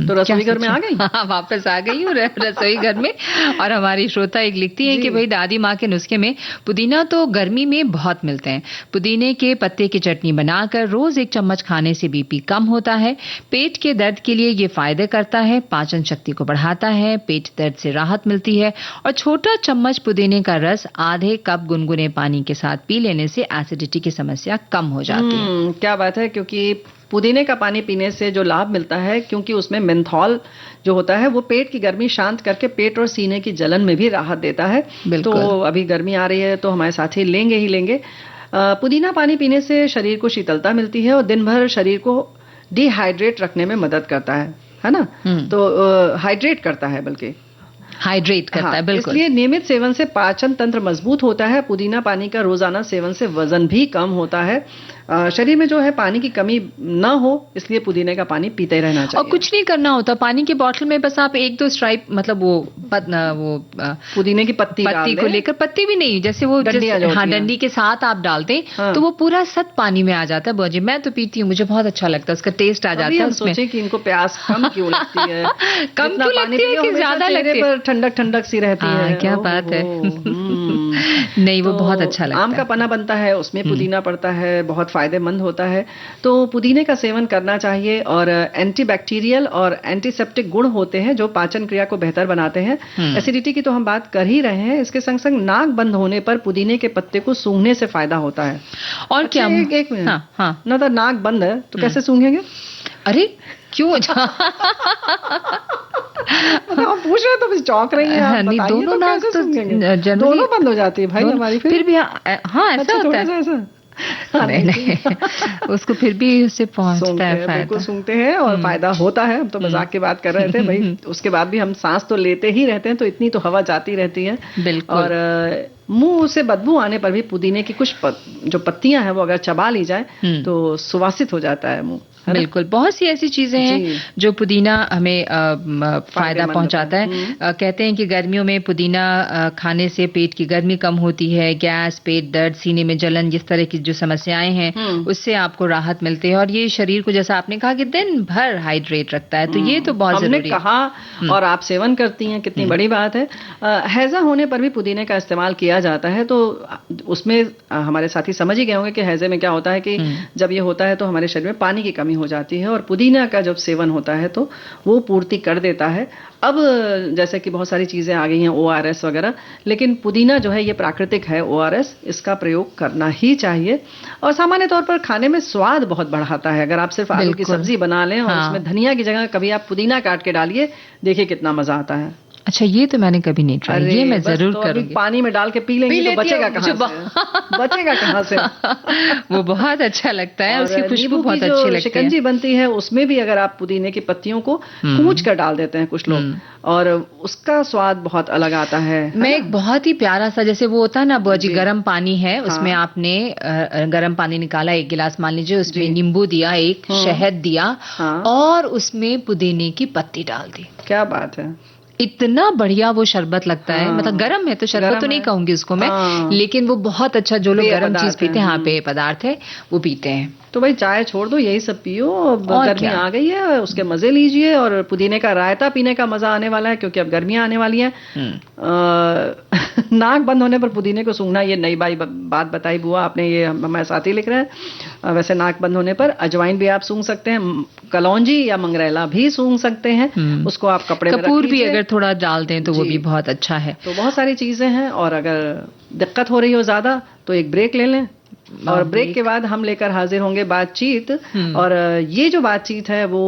तो रसोई घर में आ गई। हाँ, वापस आ गई हूँ रसोई घर में। और हमारी श्रोता एक लिखती है कि भाई दादी माँ के नुस्खे में पुदीना तो गर्मी में बहुत मिलते हैं। पुदीने के पत्ते की चटनी बनाकर रोज 1 चम्मच खाने से बीपी कम होता है। पेट के दर्द के लिए ये फायदे करता है, पाचन शक्ति को बढ़ाता है, पेट दर्द से राहत मिलती है। और छोटा चम्मच पुदीने का रस आधे कप गुनगुने पानी के साथ पी लेने से एसिडिटी की समस्या कम हो जाती है। क्या बात है, क्योंकि पुदीने का पानी पीने से जो लाभ मिलता है, क्योंकि उसमें मेंथॉल जो होता है वो पेट की गर्मी शांत करके पेट और सीने की जलन में भी राहत देता है। तो अभी गर्मी आ रही है तो हमारे साथी लेंगे ही लेंगे। पुदीना पानी पीने से शरीर को शीतलता मिलती है और दिन भर शरीर को डिहाइड्रेट रखने में मदद करता है ना। तो हाइड्रेट करता है, बल्कि हाइड्रेट करता है, बिल्कुल। इसलिए नियमित सेवन से पाचन तंत्र मजबूत होता है। पुदीना पानी का रोजाना सेवन से वजन भी कम होता है। शरीर में जो है पानी की कमी ना हो, इसलिए पुदीने का पानी पीते रहना चाहिए। और कुछ नहीं करना होता, पानी की बोतल में बस आप 1-2 स्ट्राइप, मतलब वो पुदीने की पत्ती को लेकर, पत्ती भी नहीं, जैसे वो डंडी के साथ आप डालते हैं तो वो पूरा सत पानी में आ जाता है। बोझे मैं तो पीती हूँ, मुझे बहुत अच्छा लगता है, उसका टेस्ट आ जाता है उसमें। सोचे कि इनको प्यास कम क्यों लगती है, कम क्यों लगती है कि ज्यादा लगती है, ठंडक ठंडक सी रहती है। क्या बात है। नहीं, वो बहुत अच्छा लगता है। आम का पन्ना बनता है, उसमें पुदीना पड़ता है, बहुत फायदेमंद होता है। तो पुदीने का सेवन करना चाहिए। और एंटीबैक्टीरियल और एंटीसेप्टिक गुण होते हैं जो पाचन क्रिया को बेहतर बनाते हैं। एसिडिटी की तो हम बात कर ही रहे हैं, इसके संग संग नाक बंद होने पर पुदीने के पत्ते को सूंघने से फायदा होता है। और क्या एक मिनट, ना तो नाक बंद है तो कैसे सूंघेंगे? अरे क्यों? आप पूछ रहे तो चौंक रही हैं। नहीं, दोनों नाक तो दोनों बंद हो जाती है भाई हमारी। फिर भी हाँ ऐसा होता है। नहीं, उसको फिर भी उससे पहुंचता है फायदा। बिल्कुल सूंघते हैं और फायदा होता है। हम तो मजाक की बात कर रहे थे भाई, उसके बाद भी हम सांस तो लेते ही रहते हैं, तो इतनी तो हवा जाती रहती है। बिल्कुल। और मुंह से बदबू आने पर भी पुदीने की कुछ जो पत्तियां हैं वो अगर चबा ली जाए तो सुवासित हो जाता है मुंह। बिल्कुल, बहुत सी ऐसी चीजें हैं जो पुदीना हमें फायदा पहुंचाता है। कहते हैं कि गर्मियों में पुदीना खाने से पेट की गर्मी कम होती है, गैस, पेट दर्द, सीने में जलन, जिस तरह की जो समस्याएं हैं उससे आपको राहत मिलती है। और ये शरीर को, जैसा आपने कहा, कि दिन भर हाइड्रेट रखता है। तो ये तो बहुत जरूरी है। कहा और आप सेवन करती हैं, कितनी बड़ी बात है। हैजा होने पर भी पुदीने का इस्तेमाल किया जाता है। तो उसमें हमारे साथी समझ ही गए होंगे कि हैजे में क्या होता है कि जब ये होता है तो हमारे शरीर में पानी की कमी हो जाती है और पुदीना का जब सेवन होता है तो वो पूर्ति कर देता है। अब जैसे कि बहुत सारी चीजें आ गई हैं, ORS वगैरह, लेकिन पुदीना जो है ये प्राकृतिक है ORS, इसका प्रयोग करना ही चाहिए। और सामान्य तौर पर खाने में स्वाद बहुत बढ़ाता है। अगर आप सिर्फ आलू की सब्जी बना लें और उसमें धनिया की जगह कभी आप पुदीना काट के डालिए, देखिए कितना मजा आता है। अच्छा, ये तो मैंने कभी नहीं ट्राई, ये मैं जरूर करूंगी। पानी में डाल के पी लेंगे तो बचेगा कहाँ से? बचेगा कहाँ से? वो बहुत अच्छा लगता है, उसकी खुशबू बहुत अच्छी लगती है। शिकंजी बनती है उसमें भी अगर आप पुदीने की पत्तियों को कूच कर डाल देते हैं कुछ लोग, और उसका स्वाद बहुत अलग आता है। मैं एक बहुत ही प्यारा सा, जैसे वो होता है ना बुआ जी, गर्म पानी है, उसमें आपने गर्म पानी निकाला, 1 गिलास मान लीजिए, उसमें नींबू दिया, एक शहद दिया, और उसमें पुदीने की पत्ती डाल दी। क्या बात है, इतना बढ़िया वो शरबत लगता है। मतलब गरम है तो शरबत तो नहीं कहूंगी उसको मैं, लेकिन वो बहुत अच्छा, जो लोग गरम चीज पीते हैं, पेय पदार्थ है, वो पीते हैं। तो भाई चाय छोड़ दो, यही सब पियो, गर्मी आ गई है, उसके मजे लीजिए। और पुदीने का रायता पीने का मजा आने वाला है, क्योंकि अब गर्मियां आने वाली हैं। नाक बंद होने पर पुदीने को सूंघना, ये नई बात बताई बुआ आपने, ये हमारे साथी लिख रहे हैं। वैसे नाक बंद होने पर अजवाइन भी आप सूंघ सकते हैं, कलौंजी या मंगरेला भी सूंघ सकते हैं, उसको आप कपड़े में रख लीजिए। कपूर भी अगर थोड़ा डाल दें तो वो भी बहुत अच्छा है। तो बहुत सारी चीजें हैं, और अगर दिक्कत हो रही हो ज्यादा तो एक ब्रेक ले लें, और ब्रेक के बाद हम लेकर हाजिर होंगे बातचीत। और ये जो बातचीत है वो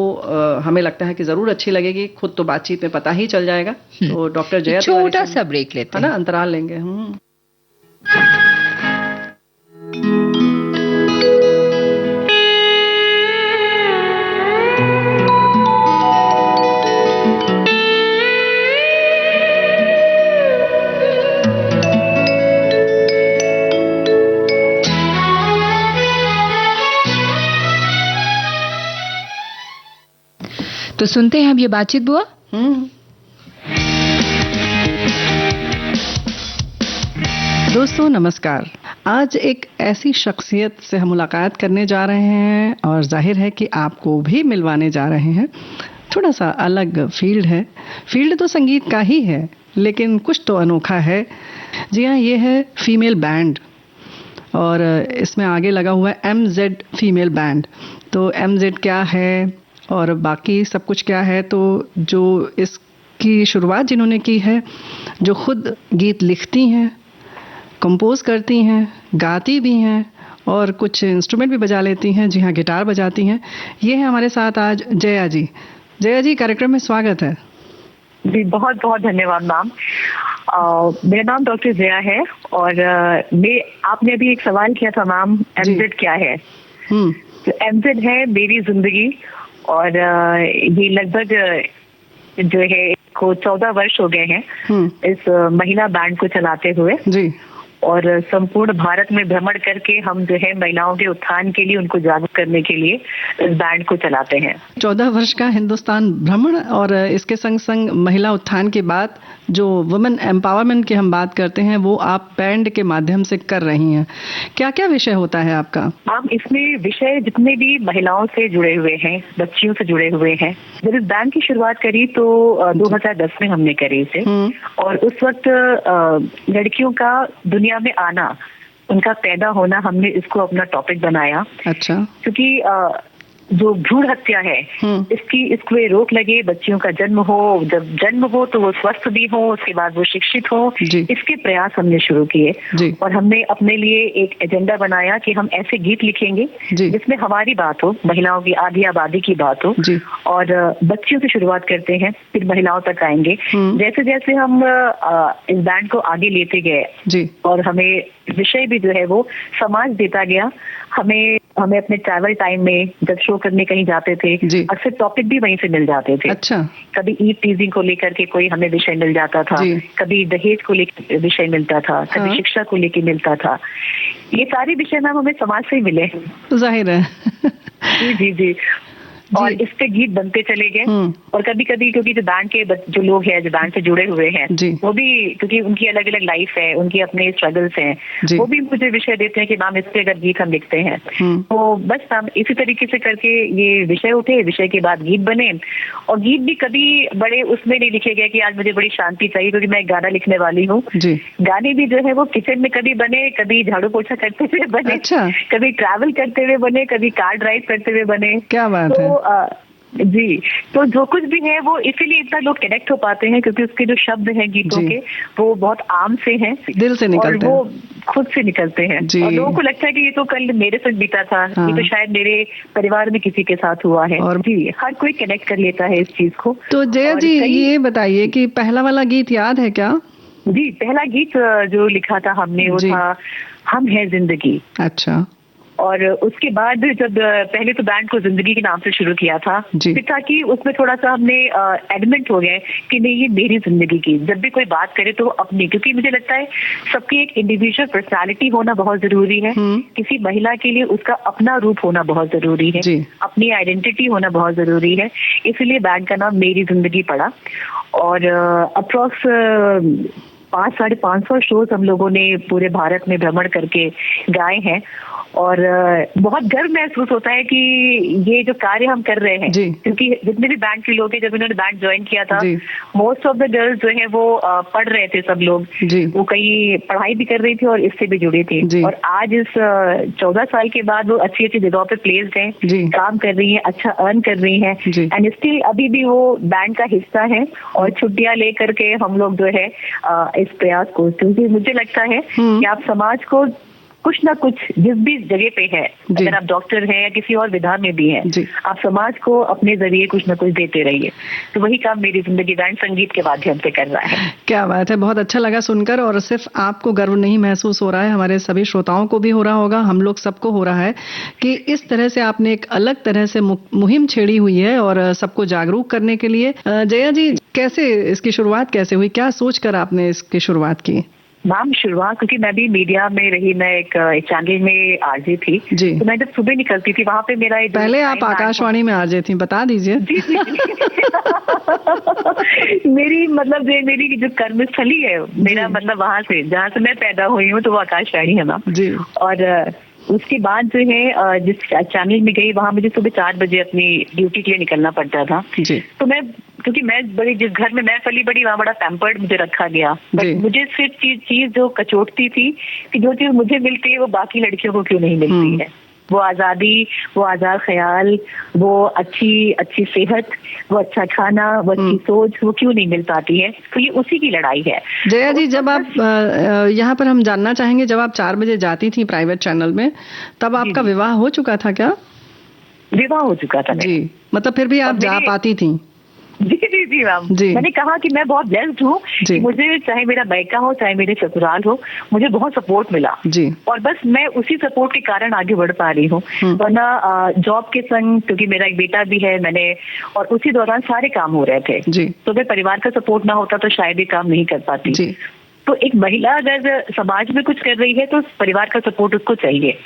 हमें लगता है कि जरूर अच्छी लगेगी, खुद तो बातचीत में पता ही चल जाएगा। तो डॉक्टर जया, छोटा सा ब्रेक लेते हैं ना, अंतराल लेंगे। तो सुनते हैं अब ये बातचीत बुआ। दोस्तों नमस्कार। आज एक ऐसी शख्सियत से हम मुलाकात करने जा रहे हैं, और जाहिर है कि आपको भी मिलवाने जा रहे हैं। थोड़ा सा अलग फील्ड है, फील्ड तो संगीत का ही है, लेकिन कुछ तो अनोखा है। जी हाँ, ये है फीमेल बैंड, और इसमें आगे लगा हुआ है MZ फीमेल बैंड। तो MZ क्या है और बाकी सब कुछ क्या है, तो जो इसकी शुरुआत जिन्होंने की है, जो खुद गीत लिखती हैं, कंपोज करती हैं, गाती भी हैं, और कुछ इंस्ट्रूमेंट भी बजा लेती हैं। जी हाँ, गिटार बजाती हैं। ये है हमारे साथ आज जया जी। जया जी, कार्यक्रम में स्वागत है। जी बहुत बहुत धन्यवाद मैम। मेरा नाम डॉक्टर जया है, और आपने अभी एक सवाल किया था मैम, MZ क्या है। तो MZ है मेरी जिंदगी, और ये लगभग जो है को 14 वर्ष हो गए हैं इस महिला बैंड को चलाते हुए जी। और संपूर्ण भारत में भ्रमण करके हम जो है महिलाओं के उत्थान के लिए, उनको जागरूक करने के लिए इस बैंड को चलाते हैं। 14 वर्ष का हिंदुस्तान भ्रमण, और इसके संग संग महिला उत्थान के बाद जो वुमेन एम्पावरमेंट की हम बात करते हैं, वो आप बैंड के माध्यम से कर रही हैं। क्या क्या विषय होता है आपका? आप इसमें विषय जितने भी महिलाओं से जुड़े हुए हैं, बच्चियों से जुड़े हुए हैं। जब इस बैंड की शुरुआत करी तो 2010 में हमने करी इसे, और उस वक्त लड़कियों का दुनिया में आना, उनका पैदा होना, हमने इसको अपना टॉपिक बनाया। अच्छा। क्योंकि जो भ्रूण हत्या है, इसको रोक लगे, बच्चियों का जन्म हो, जब जन्म हो तो वो स्वस्थ भी हो, उसके बाद वो शिक्षित हो, इसके प्रयास हमने शुरू किए। और हमने अपने लिए एक एजेंडा बनाया कि हम ऐसे गीत लिखेंगे जिसमें हमारी बात हो, महिलाओं की आधी आबादी की बात हो, और बच्चियों से शुरुआत करते हैं, फिर महिलाओं तक आएंगे। जैसे जैसे हम इस बैंड को आगे लेते गए, और हमें विषय भी जो है वो समाज देता गया। हमें अपने ट्रैवल टाइम में जब शो करने कहीं जाते थे, अक्सर टॉपिक भी वहीं से मिल जाते थे। अच्छा। कभी ईद टीजिंग को लेकर के कोई हमें विषय मिल जाता था, कभी दहेज को लेकर विषय मिलता था, कभी शिक्षा को लेकर मिलता था। ये सारे विषय मैम हमें समाज से ही मिले, जाहिर है। जी जी जी। और इस पे गीत बनते चले गए। और कभी कभी क्योंकि जो बैंड के जो लोग हैं, जो बैंड से जुड़े हुए हैं, वो भी क्योंकि उनकी अलग अलग लाइफ है, उनकी अपने स्ट्रगल्स हैं, वो भी मुझे विषय देते हैं कि मैम इस पे अगर गीत हम लिखते हैं। तो बस मैम इसी तरीके से करके ये विषय उठे, विषय के बाद गीत बने। और गीत भी कभी बड़े उसमें नहीं लिखे गए कि आज मुझे बड़ी शांति चाहिए क्योंकि मैं एक गाना लिखने वाली हूँ। गाने भी जो है वो किचन में कभी बने, कभी झाड़ू पोछा करते हुए बने, कभी ट्रैवल करते हुए बने, कभी कार ड्राइव करते हुए बने। क्या बात है। जी, तो जो कुछ भी है वो इसीलिए इतना लोग कनेक्ट हो पाते हैं क्योंकि उसके जो शब्द हैं गीतों के वो बहुत आम से हैं, दिल से निकलते हैं, और वो खुद से निकलते हैं और लोगों को लगता है कि ये तो कल मेरे साथ बीता था, ये तो शायद मेरे परिवार में किसी के साथ हुआ है, और जी हर कोई कनेक्ट कर लेता है इस चीज को। तो जया जी ये बताइए कि पहला वाला गीत याद है क्या? जी, पहला गीत जो लिखा था हमने वो था हम है जिंदगी। अच्छा। और उसके बाद जब पहले तो बैंड को जिंदगी के नाम से शुरू किया था, फिर था कि उसमें थोड़ा सा हमने एडमेंट हो गए कि नहीं ये मेरी जिंदगी की, जब भी कोई बात करे तो अपनी, क्योंकि मुझे लगता है सबकी एक इंडिविजुअल पर्सनालिटी होना बहुत जरूरी है। किसी महिला के लिए उसका अपना रूप होना बहुत जरूरी है, अपनी आइडेंटिटी होना बहुत जरूरी है, इसलिए बैंड का नाम मेरी जिंदगी पड़ा। और अप्रॉक्स 500-550 शोज हम लोगों ने पूरे भारत में भ्रमण करके गाए हैं और बहुत गर्व महसूस होता है कि ये जो कार्य हम कर रहे हैं, क्योंकि जितने भी बैंड के लोग हैं, जब इन्होंने बैंड ज्वाइन किया था मोस्ट ऑफ द गर्ल्स जो है वो पढ़ रहे थे, सब लोग वो कहीं पढ़ाई भी कर रही थी और इससे भी जुड़ी थी, और आज इस 14 साल के बाद वो अच्छी अच्छी जगहों पे प्लेस्ड हैं, काम कर रही हैं, अच्छा अर्न कर रही हैं, एंड स्टिल अभी भी वो बैंड का हिस्सा है और छुट्टियां लेकर के हम लोग जो है इस प्रयास को, क्योंकि मुझे लगता है कि आप समाज को कुछ ना कुछ जिस भी जगह पे है, अगर आप डॉक्टर हैं या किसी और विधा में भी हैं, आप समाज को अपने जरिए कुछ ना कुछ देते रहिए। तो वही काम मेरी जिंदगी बैंड संगीत के माध्यम से कर रहा है। क्या बात है, बहुत अच्छा लगा सुनकर। और सिर्फ आपको गर्व नहीं महसूस हो रहा है, हमारे सभी श्रोताओं को भी हो रहा होगा, हम लोग सबको हो रहा है कि इस तरह से आपने एक अलग तरह से मुहिम छेड़ी हुई है और सबको जागरूक करने के लिए। जया जी, कैसे इसकी शुरुआत कैसे हुई, क्या सोच कर आपने इसकी शुरुआत की? मैम शुरुआत, क्योंकि मैं भी मीडिया में रही, मैं एक चैनल में आरजे थी, तो मैं जब सुबह निकलती थी वहाँ पे मेरा एक, पहले आप आकाशवाणी में आरजे थी, बता दीजिए। जी जी मेरी मतलब मेरी जो कर्मस्थली है, मेरा मतलब वहाँ से जहाँ से मैं पैदा हुई हूँ तो वो आकाशवाणी है मैम जी। और उसके बाद जो है जिस चैनल में गई वहाँ मुझे सुबह 4 बजे अपनी ड्यूटी के लिए निकलना पड़ता था जी। तो मैं, क्योंकि मैं बड़ी, जिस घर में मैं पली बड़ी वहाँ बड़ा पैम्पर्ड मुझे रखा गया, बट मुझे सिर्फ चीज जो कचोटती थी कि जो चीज मुझे मिलती है वो बाकी लड़कियों को क्यों नहीं मिलती है, वो आजादी, वो आजाद ख्याल, वो अच्छी सेहत, वो अच्छा खाना, वो अच्छी सोच, वो क्यों नहीं मिल पाती है। तो ये उसी की लड़ाई है। जया जी, जब आप यहाँ पर हम जानना चाहेंगे, जब आप 4 बजे जाती थी प्राइवेट चैनल में, तब आपका विवाह हो चुका था क्या? विवाह हो चुका था जी, मतलब फिर भी आप जा पाती थी? जी जी जी मैम, मैंने कहा कि मैं बहुत ब्लेस्ड हूँ, मुझे चाहे मेरा बैका हो चाहे मेरे ससुराल हो, मुझे बहुत सपोर्ट मिला जी। और बस मैं उसी सपोर्ट के कारण आगे बढ़ पा रही हूँ, वरना जॉब के संग, क्योंकि मेरा एक बेटा भी है, मैंने और उसी दौरान सारे काम हो रहे थे जी। तो अगर परिवार का सपोर्ट ना होता तो शायद ये काम नहीं कर पाती जी। तो एक महिला अगर समाज में कुछ कर रही है तो परिवार का सपोर्ट उसको चाहिए,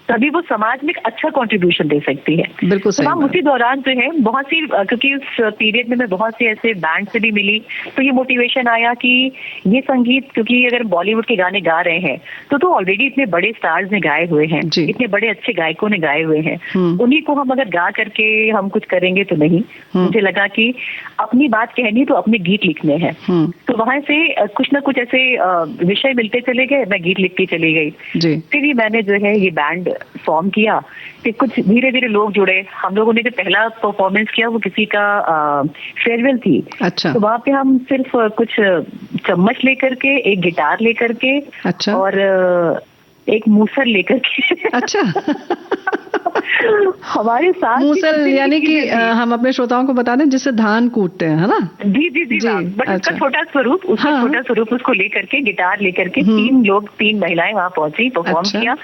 तभी वो समाज में एक अच्छा कंट्रीब्यूशन दे सकती है। बिल्कुल सही। तो उसी दौरान जो है बहुत सी, क्योंकि उस पीरियड में मैं बहुत से ऐसे बैंड से भी मिली, तो ये मोटिवेशन आया कि ये संगीत, क्योंकि अगर बॉलीवुड के गाने गा रहे हैं तो ऑलरेडी इतने बड़े स्टार्स ने गाए हुए हैं, इतने बड़े अच्छे गायकों ने गाए हुए हैं, उन्हीं को हम अगर गा करके हम कुछ करेंगे तो नहीं। मुझे लगा कि अपनी बात कहनी तो अपने गीत लिखने हैं, तो वहां से कुछ ना कुछ ऐसे विषय मिलते चले गए, मैं गीत लिखती चली गई। फिर ही मैंने जो है ये बैंड फॉर्म किया, कि कुछ धीरे धीरे लोग जुड़े। हम लोगों ने जो पहला परफॉर्मेंस किया वो किसी का फेयरवेल थी। अच्छा। तो वहाँ पे हम सिर्फ कुछ चम्मच लेकर के, एक गिटार लेकर के, अच्छा, और एक मूसर लेकर के। अच्छा। हमारे साथ मूसल यानी कि हम अपने श्रोताओं को बता दें जिससे धान कूटते हैं, है ना? जी जी जी, बट उसका छोटा स्वरूप, छोटा स्वरूप उसको लेकर के, गिटार लेकर के 3 महिलाएं वहाँ पहुंची, परफॉर्म किया।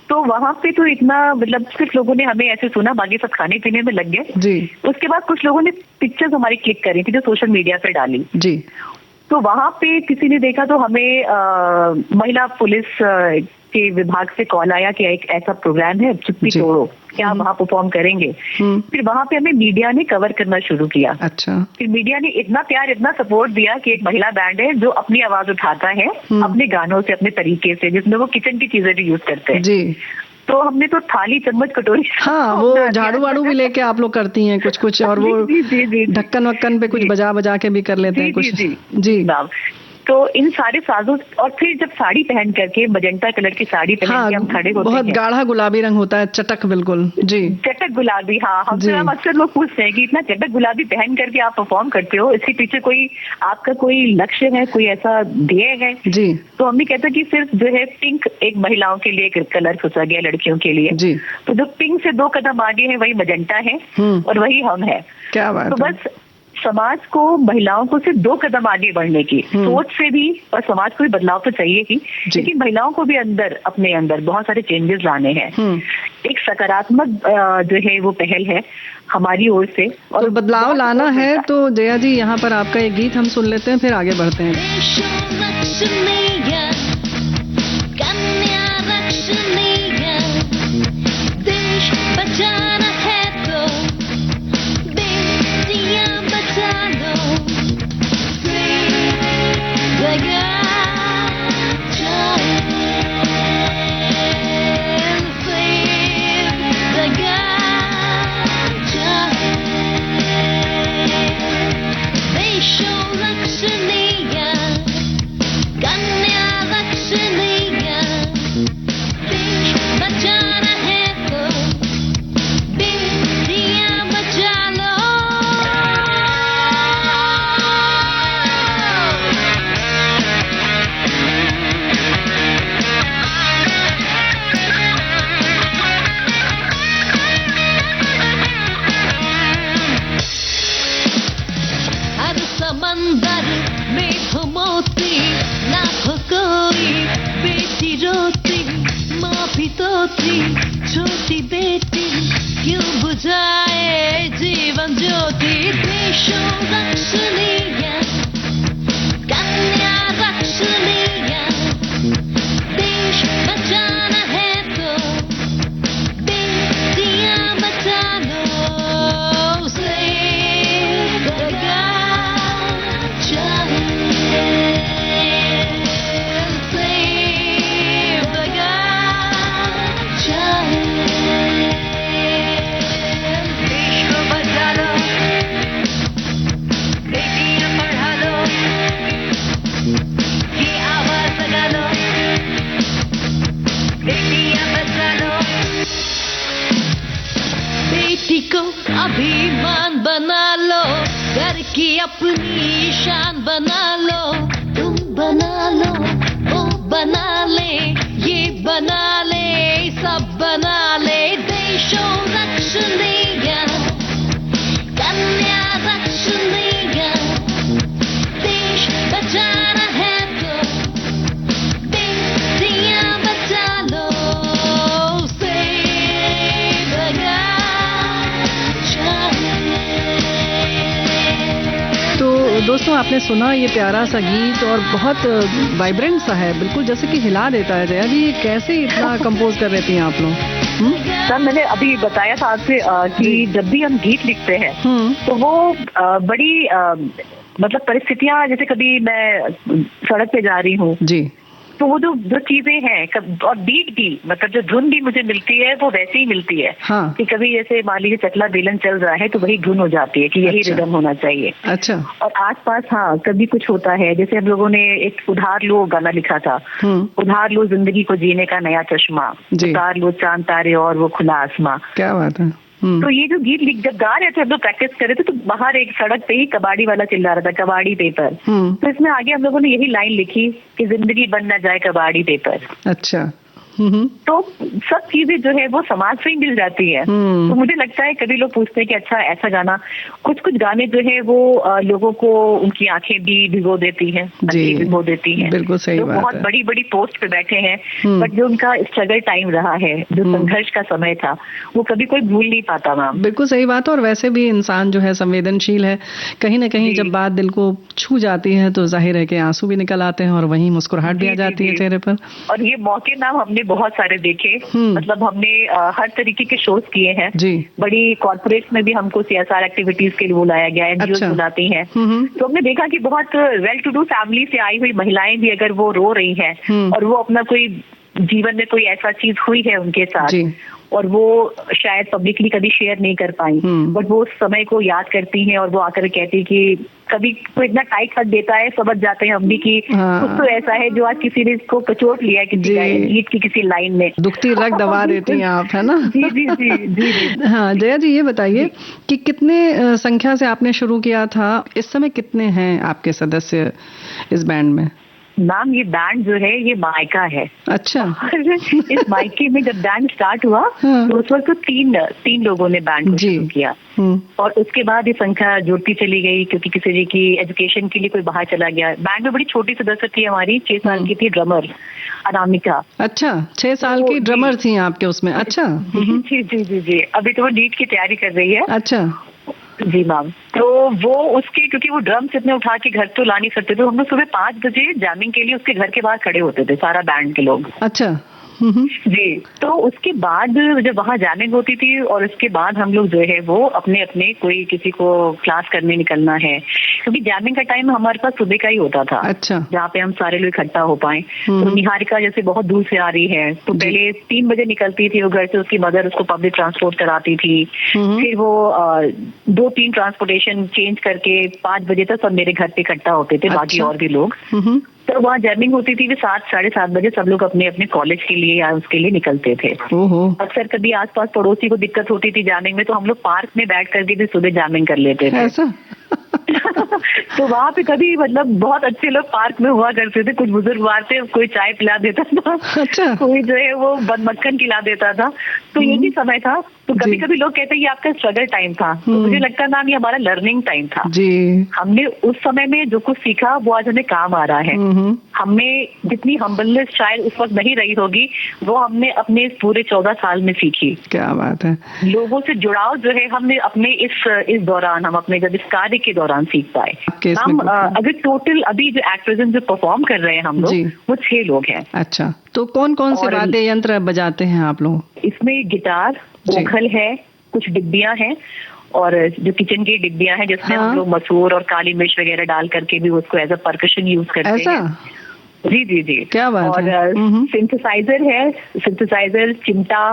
तो वहाँ पे तो इतना, मतलब सिर्फ लोगों ने हमें ऐसे सुना, बाकी सब खाने पीने में लग गए जी। उसके बाद कुछ लोगों ने पिक्चर्स हमारी क्लिक करी थी जो सोशल मीडिया पे डाली जी। तो वहाँ पे किसी ने देखा तो हमें महिला पुलिस के विभाग से कॉल आया कि एक ऐसा प्रोग्राम है चुप्पी तोड़ो, क्या वहाँ परफॉर्म करेंगे। फिर वहाँ पे हमें मीडिया ने कवर करना शुरू किया। अच्छा। फिर मीडिया ने इतना प्यार, इतना सपोर्ट दिया कि एक महिला बैंड है जो अपनी आवाज उठाता है अपने गानों से, अपने तरीके से, जिसमें वो किचन की चीजें भी यूज करते हैं जी। तो हमने तो थाली, चम्मच, कटोरी, हाँ, वो झाड़ू वाड़ू भी लेके आप लोग करती हैं कुछ, और वो ढक्कन वक्कन पे कुछ बजा के भी कर लेते हैं कुछ जी। तो इन सारे साजों, और फिर जब साड़ी पहन करके, मजेंटा कलर की साड़ी पहन के हम खड़े होते हैं, बहुत गाढ़ा गुलाबी रंग होता है, चटक, बिल्कुल जी, चटक गुलाबी। हाँ, हमसे हम अक्सर लोग पूछते हैं कि इतना चटक गुलाबी पहन करके आप परफॉर्म करते हो, इसके पीछे कोई आपका कोई लक्ष्य है, कोई ऐसा ध्येय है जी? तो हम भी कहते हैं कि सिर्फ जो है पिंक एक महिलाओं के लिए एक कलर सोचा गया, लड़कियों के लिए जी। तो जो पिंक से 2 कदम आगे है वही मजेंटा है और वही हम है। क्या बात। तो बस समाज को, महिलाओं को सिर्फ 2 कदम आगे बढ़ने की सोच से भी, और समाज को भी बदलाव तो चाहिए ही, लेकिन महिलाओं को भी अपने अंदर बहुत सारे चेंजेस लाने हैं। एक सकारात्मक जो है वो पहल है हमारी ओर से, और तो बदलाव लाना है। तो जया जी, यहाँ पर आपका एक गीत हम सुन लेते हैं, फिर आगे बढ़ते हैं। छोटी बेटी क्यों बुझाए जीवन ज्योति, देशों रक्षणीय कन्या रक्षणीय, देश बचाना है तो बेटियां बचा लो, save the girl child। को अभिमान बना लो, घर की अपनी शान बना लो, तुम बना लो, वो बना ले, ये बना ले, सब बना ले, देशों रक्षणीय कन्या रक्षणीय, देश बचाना है तो बेटियां बचा लो, दोस्तों, आपने सुना ये प्यारा सा गीत, और बहुत वाइब्रेंट सा है, बिल्कुल जैसे कि हिला देता है। जया जी, ये कैसे इतना कंपोज कर रहे थे आप लोग? सर, मैंने अभी बताया था आपसे कि जब भी हम गीत लिखते हैं तो वो बड़ी मतलब परिस्थितियां, जैसे कभी मैं सड़क पे जा रही हूँ जी, तो वो जो चीजें हैं, और बीट भी, मतलब जो धुन भी मुझे मिलती है वो वैसे ही मिलती है। हाँ। कि कभी जैसे मान लीजिए चकला बेलन चल रहा है तो वही धुन हो जाती है कि यही रिदम होना चाहिए। अच्छा। और आसपास कभी कुछ होता है, जैसे हम लोगों ने एक उधार लो गाना लिखा था, उधार लो जिंदगी को जीने का नया चश्मा, उधार लो चांद तारे और वो खुला आसमां। क्या बात है। तो ये जो गीत जब गा रहे थे, हम लोग प्रैक्टिस कर रहे थे, तो बाहर एक सड़क पे ही कबाड़ी वाला चिल्ला रहा था, कबाड़ी पेपर। तो इसमें आगे हम लोगों ने यही लाइन लिखी कि जिंदगी बन ना जाए कबाड़ी पेपर। अच्छा। तो सब चीजें जो है वो समाज से ही मिल जाती है। तो मुझे लगता है कभी लोग पूछते हैं कि अच्छा ऐसा गाना, कुछ गाने जो है वो लोगों को उनकी आंखें भी भिगो देती हैं, भिगो देती हैं। बिल्कुल सही बात है। बहुत बड़ी बड़ी पोस्ट पे बैठे हैं, बट जो उनका स्ट्रगल टाइम रहा है, जो संघर्ष का समय था, वो कभी कोई भूल नहीं पाता। मैम बिल्कुल सही बात है। और वैसे भी इंसान जो है संवेदनशील है, कहीं ना कहीं जब बात दिल को छू जाती है तो जाहिर है कि आंसू भी निकल आते हैं और वहीं मुस्कुराहट भी आ जाती है चेहरे पर। और ये मौके नाम हमने बहुत सारे देखे, मतलब हमने हर तरीके के शोज किए हैं जी। बड़ी कॉर्पोरेट्स में भी हमको CSR एक्टिविटीज के लिए बुलाया गया, NGOs बुलाती हैं। तो हमने देखा कि बहुत वेल टू डू फैमिली से आई हुई महिलाएं भी अगर वो रो रही हैं और वो अपना कोई जीवन में कोई ऐसा चीज हुई है उनके साथ और वो शायद पब्लिकली कभी शेयर नहीं कर पाई, बट वो उस समय को याद करती हैं और वो आकर कहती कि कभी कोई इतना टाइट हक देता है, समझ जाते हैं हम भी कि कुछ तो ऐसा है जो आज किसी ने इसको कचोट लिया है किसी गीत की किसी लाइन में, दुखती रग दबा देती हैं आप, है ना? जी जी जी जी जी। हाँ जया जी, ये बताइए कि कितने संख्या से आपने शुरू किया था, इस समय कितने हैं आपके सदस्य इस बैंड में? मैम ये बैंड जो है ये मायका है। अच्छा। इस मायके में जब बैंड स्टार्ट हुआ तो उस वक्त तो तीन लोगों ने बैंड को शुरू किया और उसके बाद ये संख्या जुड़ती चली गई क्योंकि किसी की एजुकेशन के लिए कोई बाहर चला गया। बैंड में बड़ी छोटी सदस्य थी हमारी, 6 साल की थी ड्रमर अनामिका। अच्छा, 6 साल की ड्रमर थी आपके उसमें? अच्छा। जी जी जी जी। अभी तो वो नीट की तैयारी कर रही है। अच्छा जी मैम। तो वो उसके क्योंकि वो ड्रम्स इतने उठा के घर तो ला नहीं सकते थे, हम लोग सुबह 5 बजे जैमिंग के लिए उसके घर के बाहर खड़े होते थे सारा बैंड के लोग। अच्छा। जी। तो उसके बाद जब वहाँ जैमिंग होती थी और उसके बाद हम लोग जो है वो अपने अपने कोई किसी को क्लास करने निकलना है, क्योंकि जैमिंग का टाइम हमारे पास सुबह का ही होता था। अच्छा। जहाँ पे हम सारे लोग इकट्ठा हो पाए। तो निहारिका जैसे बहुत दूर से आ रही है तो पहले 3 बजे निकलती थी वो घर से, उसकी मदर उसको पब्लिक ट्रांसपोर्ट कराती थी, फिर वो 2-3 ट्रांसपोर्टेशन चेंज करके 5 बजे तक सब मेरे घर पे इकट्ठा होते थे। बाकी और भी लोग। तो वहाँ जैमिंग होती थी, 7-7:30 बजे सब लोग अपने अपने कॉलेज के लिए या उसके लिए निकलते थे। अक्सर कभी आसपास पड़ोसी को दिक्कत होती थी जैमिंग में तो हम लोग पार्क में बैठ करके भी सुबह जैमिंग कर लेते थे। ऐसा? तो वहाँ पे कभी मतलब बहुत अच्छे लोग पार्क में हुआ करते थे, कुछ बुजुर्ग वहाँ थे, कोई चाय पिला देता था। अच्छा। कोई जो है वो मक्खन खिला देता था। तो ये भी समय था। तो कभी कभी लोग कहते हैं ये आपका स्ट्रगल टाइम था, तो मुझे लगता है मैम ये हमारा लर्निंग टाइम था। जी। हमने उस समय में जो कुछ सीखा वो आज हमें काम आ रहा है। हमें जितनी हम्बलनेस शायद उस वक्त नहीं रही होगी वो हमने अपने इस पूरे 14 साल में सीखी। क्या बात है। लोगों से जुड़ाव जो है हमने अपने इस दौरान, हम अपने जब इस कार्य के दौरान सीख पाए। हम अगर टोटल अभी जो एक्टर्स जो परफॉर्म कर रहे हैं हम लोग वो 6 लोग हैं। अच्छा, तो कौन कौन से वाद्य यंत्र बजाते हैं आप लोग? इसमें गिटार, ओखल है, कुछ डिब्बियां हैं और जो किचन की डिब्बियां हैं जिसमें हम लोग मसूर और काली मिर्च वगैरह डाल करके भी उसको एज अ परकशन यूज करते हैं। जी जी जी। क्या बात है। और सिंथेसाइजर है, सिंथेसाइजर, चिमटा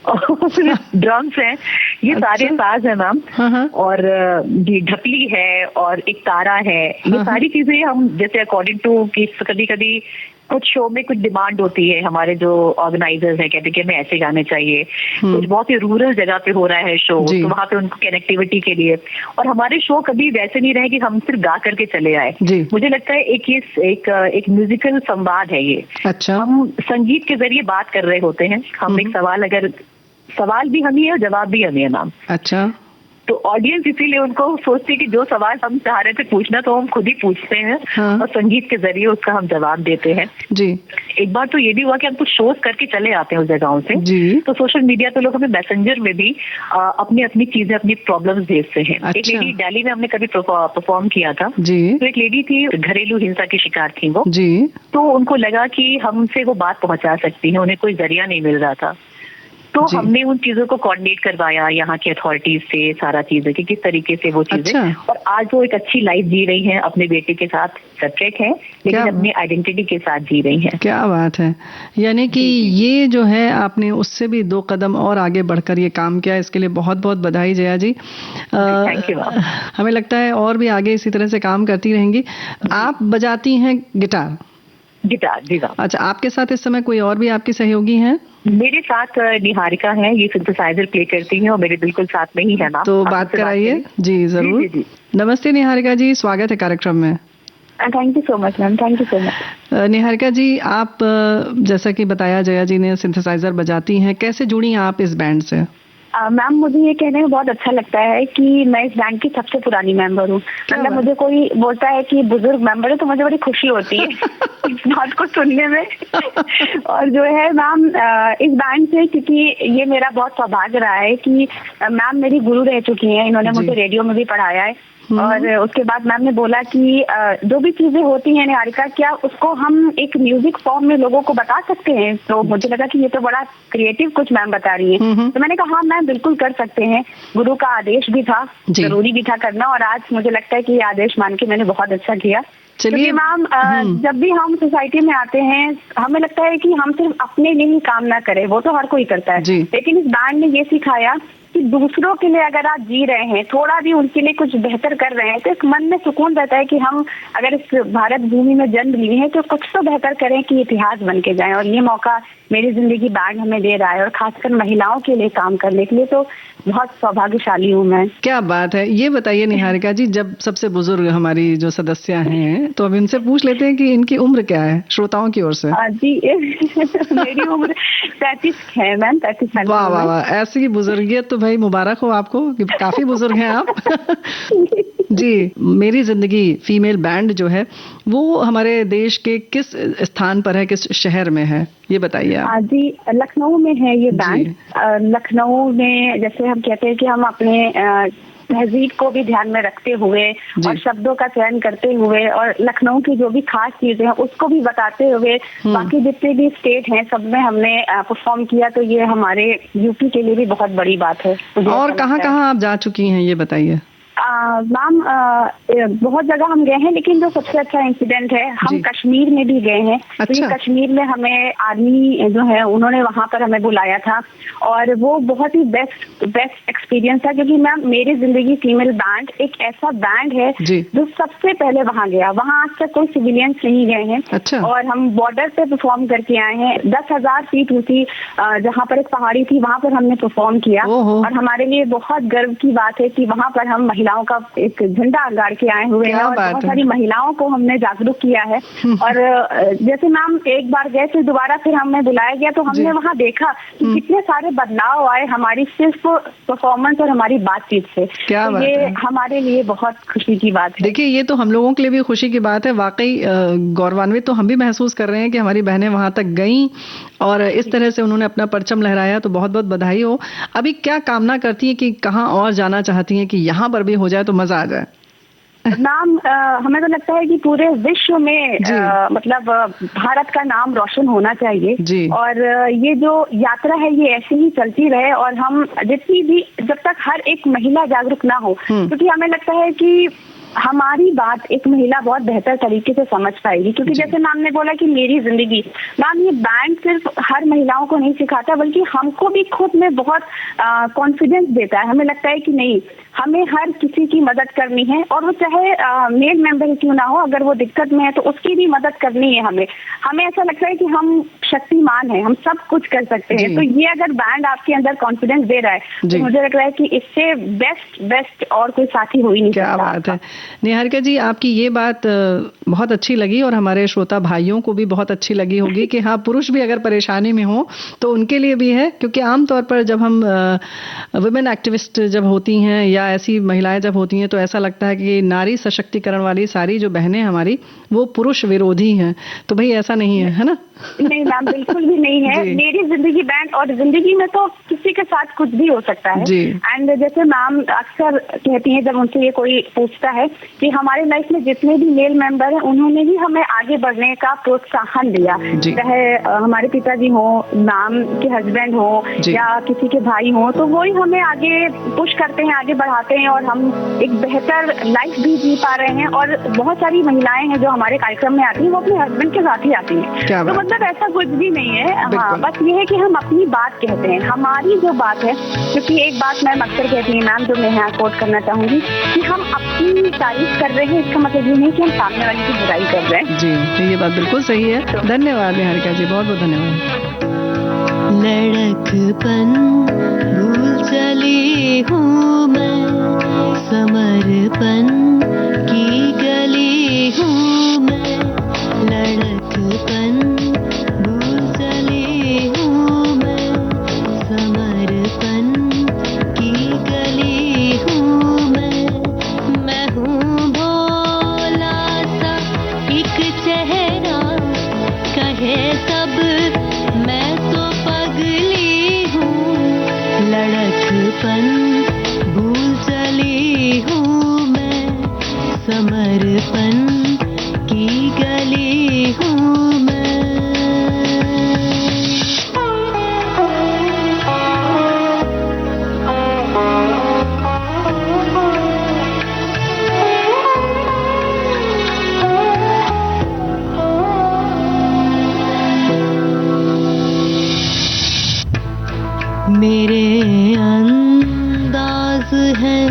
और ड्रम्स हैं, ये सारे साज है मैम। और जी ढपली है और एक तारा है। ये सारी चीजें हम जैसे अकॉर्डिंग टू कि कभी कभी कुछ शो में कुछ डिमांड होती है, हमारे जो ऑर्गेनाइजर्स हैं कहते हैं कि हमें ऐसे गाने चाहिए, कुछ बहुत ही रूरल जगह पे हो रहा है शो तो वहाँ पे उनको कनेक्टिविटी के लिए। और हमारे शो कभी वैसे नहीं रहे कि हम सिर्फ गा करके चले आए। मुझे लगता है एक म्यूजिकल संवाद है ये। अच्छा। हम संगीत के जरिए बात कर रहे होते हैं। हम एक सवाल भी हम ही है और जवाब भी हम ही है मैम। अच्छा। तो ऑडियंस इसीलिए उनको सोचती है कि जो सवाल हम चाह रहे थे पूछना तो हम खुद ही पूछते हैं। और संगीत के जरिए उसका हम जवाब देते हैं। जी। एक बार तो ये भी हुआ कि हम कुछ शोज करके चले आते हैं उस जगहों से। जी। तो सोशल मीडिया पे लोग हमें मैसेंजर में भी अपनी अपनी चीजें, अपनी प्रॉब्लम्स भेजते हैं। अच्छा। एक लेडी दिल्ली में हमने कभी परफॉर्म किया था। जी। तो एक लेडी थी, घरेलू हिंसा की शिकार थी वो। जी। तो उनको लगा कि हमसे वो बात पहुंचा सकती है, उन्हें कोई जरिया नहीं मिल रहा था। तो हमने उन चीजों को कोऑर्डिनेट करवाया यहाँ के अथॉरिटीज से, सारा चीजें कि किस तरीके से वो चीजें। अच्छा। और आज वो एक अच्छी लाइफ जी रही हैं, अपने बेटे के साथ सेपरेट हैं लेकिन अपनी आइडेंटिटी के साथ जी रही हैं। क्या बात है। यानी कि ये जो है आपने उससे भी 2 कदम और आगे बढ़कर ये काम किया, इसके लिए बहुत बहुत बधाई जया जी। Thank you. हमें लगता है और भी आगे इसी तरह से काम करती रहेंगी। आप बजाती हैं गिटार? गिटार जी। अच्छा, आपके साथ इस समय कोई और भी आपके सहयोगी हैं? मेरे साथ निहारिका है, ये सिंथेसाइजर प्ले करती है और मेरे बिल्कुल साथ में ही है ना। तो बात कराइए। जी जरूर। जी, जी। नमस्ते निहारिका जी, स्वागत है कार्यक्रम में। Thank you so much ma'am, thank you so much. Niharika ji, आप जैसा कि बताया जया जी ने सिंथेसाइजर बजाती हैं, कैसे जुड़ी आप इस बैंड से? मैम मुझे ये कहने में बहुत अच्छा लगता है कि मैं इस बैंड की सबसे पुरानी मेंबर हूँ। मतलब मुझे कोई बोलता है कि बुजुर्ग मेंबर है तो मुझे बड़ी खुशी होती है इस बात को सुनने में। और जो है मैम इस बैंड से, क्योंकि ये मेरा बहुत सौभाग्य रहा है कि मैम मेरी गुरु रह चुकी हैं, इन्होंने मुझे रेडियो में भी पढ़ाया है और उसके बाद मैम ने बोला कि जो भी चीजें होती हैं निहारिका, क्या उसको हम एक म्यूजिक फॉर्म में लोगों को बता सकते हैं? तो मुझे लगा कि ये तो बड़ा क्रिएटिव कुछ मैम बता रही है। तो मैंने कहा हाँ मैम बिल्कुल कर सकते हैं, गुरु का आदेश भी था, जरूरी भी था करना, और आज मुझे लगता है कि ये आदेश मान के मैंने बहुत अच्छा किया। चलिए मैम, जब भी हम सोसाइटी में आते हैं हमें लगता है कि हम सिर्फ अपने लिए ही काम ना करें, वो तो हर कोई करता है, लेकिन इस बैंड ने ये सिखाया कि दूसरों के लिए अगर आप जी रहे हैं, थोड़ा भी उनके लिए कुछ बेहतर कर रहे हैं, तो एक मन में सुकून रहता है कि हम अगर इस भारत भूमि में जन्म लिए हैं तो कुछ तो बेहतर करें कि इतिहास बन के जाए। और ये मौका मेरी जिंदगी बैंड हमें दे रहा है, और खासकर महिलाओं के लिए काम करने के लिए तो बहुत सौभाग्यशाली हूँ मैं। क्या बात है। ये बताइए निहारिका जी, जब सबसे बुजुर्ग हमारी जो सदस्य हैं, तो अब इनसे पूछ लेते हैं कि इनकी उम्र क्या है, श्रोताओं की ओर से। जी मेरी उम्र 33 है मैम, 33 साल। वाह वाह वाह, ऐसी बुजुर्गियत तो भाई मुबारक हो आपको कि काफी बुजुर्ग हैं आप। जी, मेरी जिंदगी फीमेल बैंड जो है वो हमारे देश के किस स्थान पर है, किस शहर में है, ये बताइए आप। जी, लखनऊ में है ये बैंड। लखनऊ में जैसे हम कहते हैं कि हम अपने तहजीब को भी ध्यान में रखते हुए और शब्दों का चयन करते हुए और लखनऊ की जो भी खास चीजें हैं उसको भी बताते हुए बाकी जितने भी स्टेट हैं सब में हमने परफॉर्म किया, तो ये हमारे यूपी के लिए भी बहुत बड़ी बात है। और कहाँ आप जा चुकी हैं ये बताइए। मैम बहुत जगह हम गए हैं, लेकिन जो सबसे अच्छा इंसिडेंट है, हम कश्मीर में भी गए हैं। अच्छा। तो ये कश्मीर में हमें आर्मी जो है उन्होंने वहाँ पर हमें बुलाया था, और वो बहुत ही बेस्ट एक्सपीरियंस था, क्योंकि मैम मेरी जिंदगी फीमेल बैंड एक ऐसा बैंड है जो सबसे पहले वहाँ गया। वहाँ आज तक कोई सिविलियंस नहीं गए हैं। अच्छा। और हम बॉर्डर पे परफॉर्म करके आए हैं। 10,000 फीट ऊंची जहाँ पर एक पहाड़ी थी वहाँ पर हमने परफॉर्म किया, और हमारे लिए बहुत गर्व की बात है कि वहाँ पर हम महिलाओं का एक झंडा गाड़ के आए हुए हैं, और बहुत सारी महिलाओं को हमने जागरूक किया है। और जैसे मैम एक बार गए थे, दोबारा फिर हमें बुलाया गया, तो हमने वहाँ देखा कि कितने सारे बदलाव आए हमारी सिर्फ परफॉर्मेंस और हमारी बातचीत से। क्या तो ये हमारे लिए बहुत खुशी की बात है। देखिए, ये तो हम लोगों के लिए भी खुशी की बात है। वाकई गौरवान्वित तो हम भी महसूस कर रहे हैं कि हमारी बहनें वहां तक गईं और इस तरह से उन्होंने अपना परचम लहराया, तो बहुत बहुत बधाई हो। अभी क्या कामना करती है कि कहाँ और जाना चाहती हैं कि यहाँ पर भी हो जाए तो मजा आ जाए? नाम हमें तो लगता है कि पूरे विश्व में मतलब भारत का नाम रोशन होना चाहिए जी। और ये जो यात्रा है ये ऐसे ही चलती रहे, और हम जितनी भी जब तक हर एक महिला जागरूक ना हो, क्योंकि हमें लगता है कि हमारी बात एक महिला बहुत बेहतर तरीके से समझ पाएगी। क्योंकि जैसे मैम ने बोला कि मेरी जिंदगी, मैम ये बैंड सिर्फ हर महिलाओं को नहीं सिखाता बल्कि हमको भी खुद में बहुत कॉन्फिडेंस देता है। हमें लगता है कि नहीं, हमें हर किसी की मदद करनी है, और वो चाहे मेल मेंबर क्यों ना हो, अगर वो दिक्कत में है तो उसकी भी मदद करनी है। हमें ऐसा लगता है कि हम शक्तिमान हैं, हम सब कुछ कर सकते हैं। तो ये अगर बैंड आपके अंदर कॉन्फिडेंस दे रहा है तो मुझे लग रहा है कि इससे बेस्ट और कोई साथी हो ही नहीं सकता। क्या बात है निहारिका जी, आपकी ये बात बहुत अच्छी लगी, और हमारे श्रोता भाइयों को भी बहुत अच्छी लगी होगी कि हाँ, पुरुष भी अगर परेशानी में हो तो उनके लिए भी है। क्योंकि आमतौर पर जब हम वुमेन एक्टिविस्ट जब होती हैं या ऐसी महिलाएं जब होती हैं तो ऐसा लगता है कि नारी सशक्तिकरण वाली सारी जो बहनें हमारी वो पुरुष विरोधी हैं। तो भाई ऐसा नहीं है ना? नहीं मैम, बिल्कुल भी नहीं है। मेरी जिंदगी बैंड, और जिंदगी में तो किसी के साथ कुछ भी हो सकता है। एंड जैसे मैम अक्सर कहती हैं जब उनसे ये कोई पूछता है कि हमारे लाइफ में जितने भी मेल मेंबर हैं उन्होंने ही हमें आगे बढ़ने का प्रोत्साहन दिया, चाहे हमारे पिताजी हो, मैम के हस्बैंड हो या किसी के भाई हो, तो वो ही हमें आगे पुश करते हैं, आगे बढ़ाते हैं, और हम एक बेहतर लाइफ भी जी पा रहे हैं। और बहुत सारी महिलाएं हैं जो हमारे कार्यक्रम में आती हैं, वो अपने हस्बैंड के साथ ही आती हैं। तो मतलब ऐसा कुछ भी नहीं है। हाँ, बस ये है कि हम अपनी बात कहते हैं, हमारी जो बात है। क्योंकि एक बात मैम अक्सर कहती है मैम, जो मैं यहाँ कोट करना चाहूंगी, कि हम अपनी तारीफ कर रहे हैं, इसका मतलब ये नहीं कि हम सामने वाले की बुराई कर रहे हैं। जी, ये बात बिल्कुल सही है। धन्यवाद निहारिका जी, बहुत बहुत धन्यवाद। लड़कपन भूल चली हूँ मैं, समर्पण की गली हूँ मैं। लड़कपन भूल चली हूँ मैं, समर्पण की गली हूँ मैं हूँ भोला सा एक चेहरा, कहे सब मैं तो पगली हूँ। लड़कपन भूल चली हूँ मैं। मेरे अंदाज हैं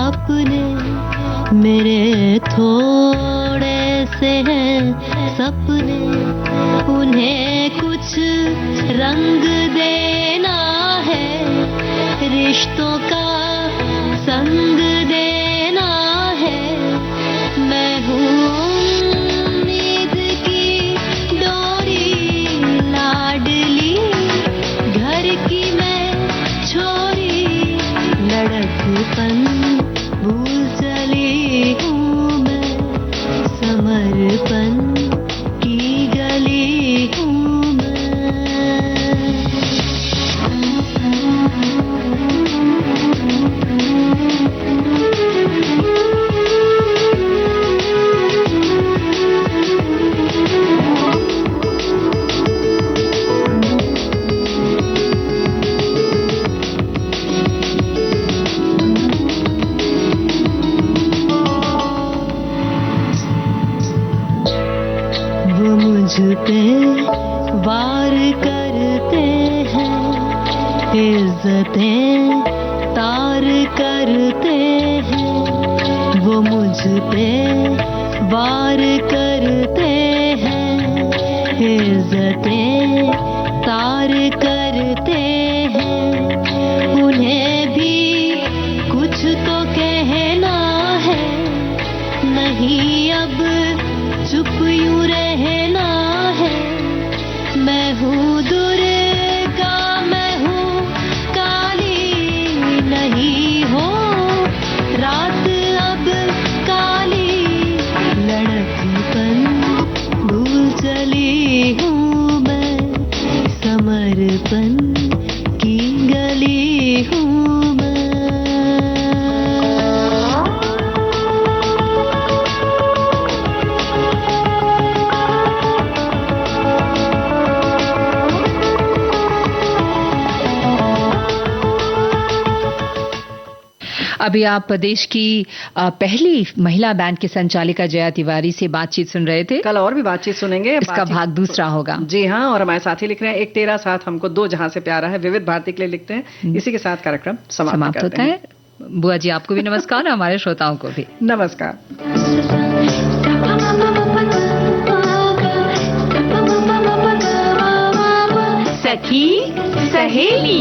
अपने, मेरे थोड़े से हैं सपने, उन्हें कुछ रंग देना है, रिश्तों का संग देना है। मैं हूँ उम्मीद की डोरी लाडली, घर की मैं छोरी, लड़कपन भूल चली हूँ मैं, समर्पण की गली हूँ मैं। वो मुझ पे वार करते हैं, इज्जतें तार करते हैं। वो मुझ पे वार करते हैं, इज्जतें तार करते हैं। उन्हें भी कुछ तो कहना है, नहीं अब चुप यूं रहना है। मैं हूँ दुर्गा, मैं हूँ काली, नहीं हो रात अब काली, लड़कपन भूल चली हूँ मैं, समर्पण की गली हूँ मैं। अभी आप प्रदेश की पहली महिला बैंड की संचालिका जया तिवारी से बातचीत सुन रहे थे। कल और भी बातचीत सुनेंगे, इसका भाग दूसरा होगा। जी हाँ, और हमारे साथी लिख रहे हैं, एक तेरा साथ हमको दो जहां से प्यारा है, विविध भारती के लिए लिखते हैं। इसी के साथ कार्यक्रम समाप्त होता है। बुआ जी आपको भी नमस्कार, हमारे श्रोताओं को भी नमस्कार। सखी सहेली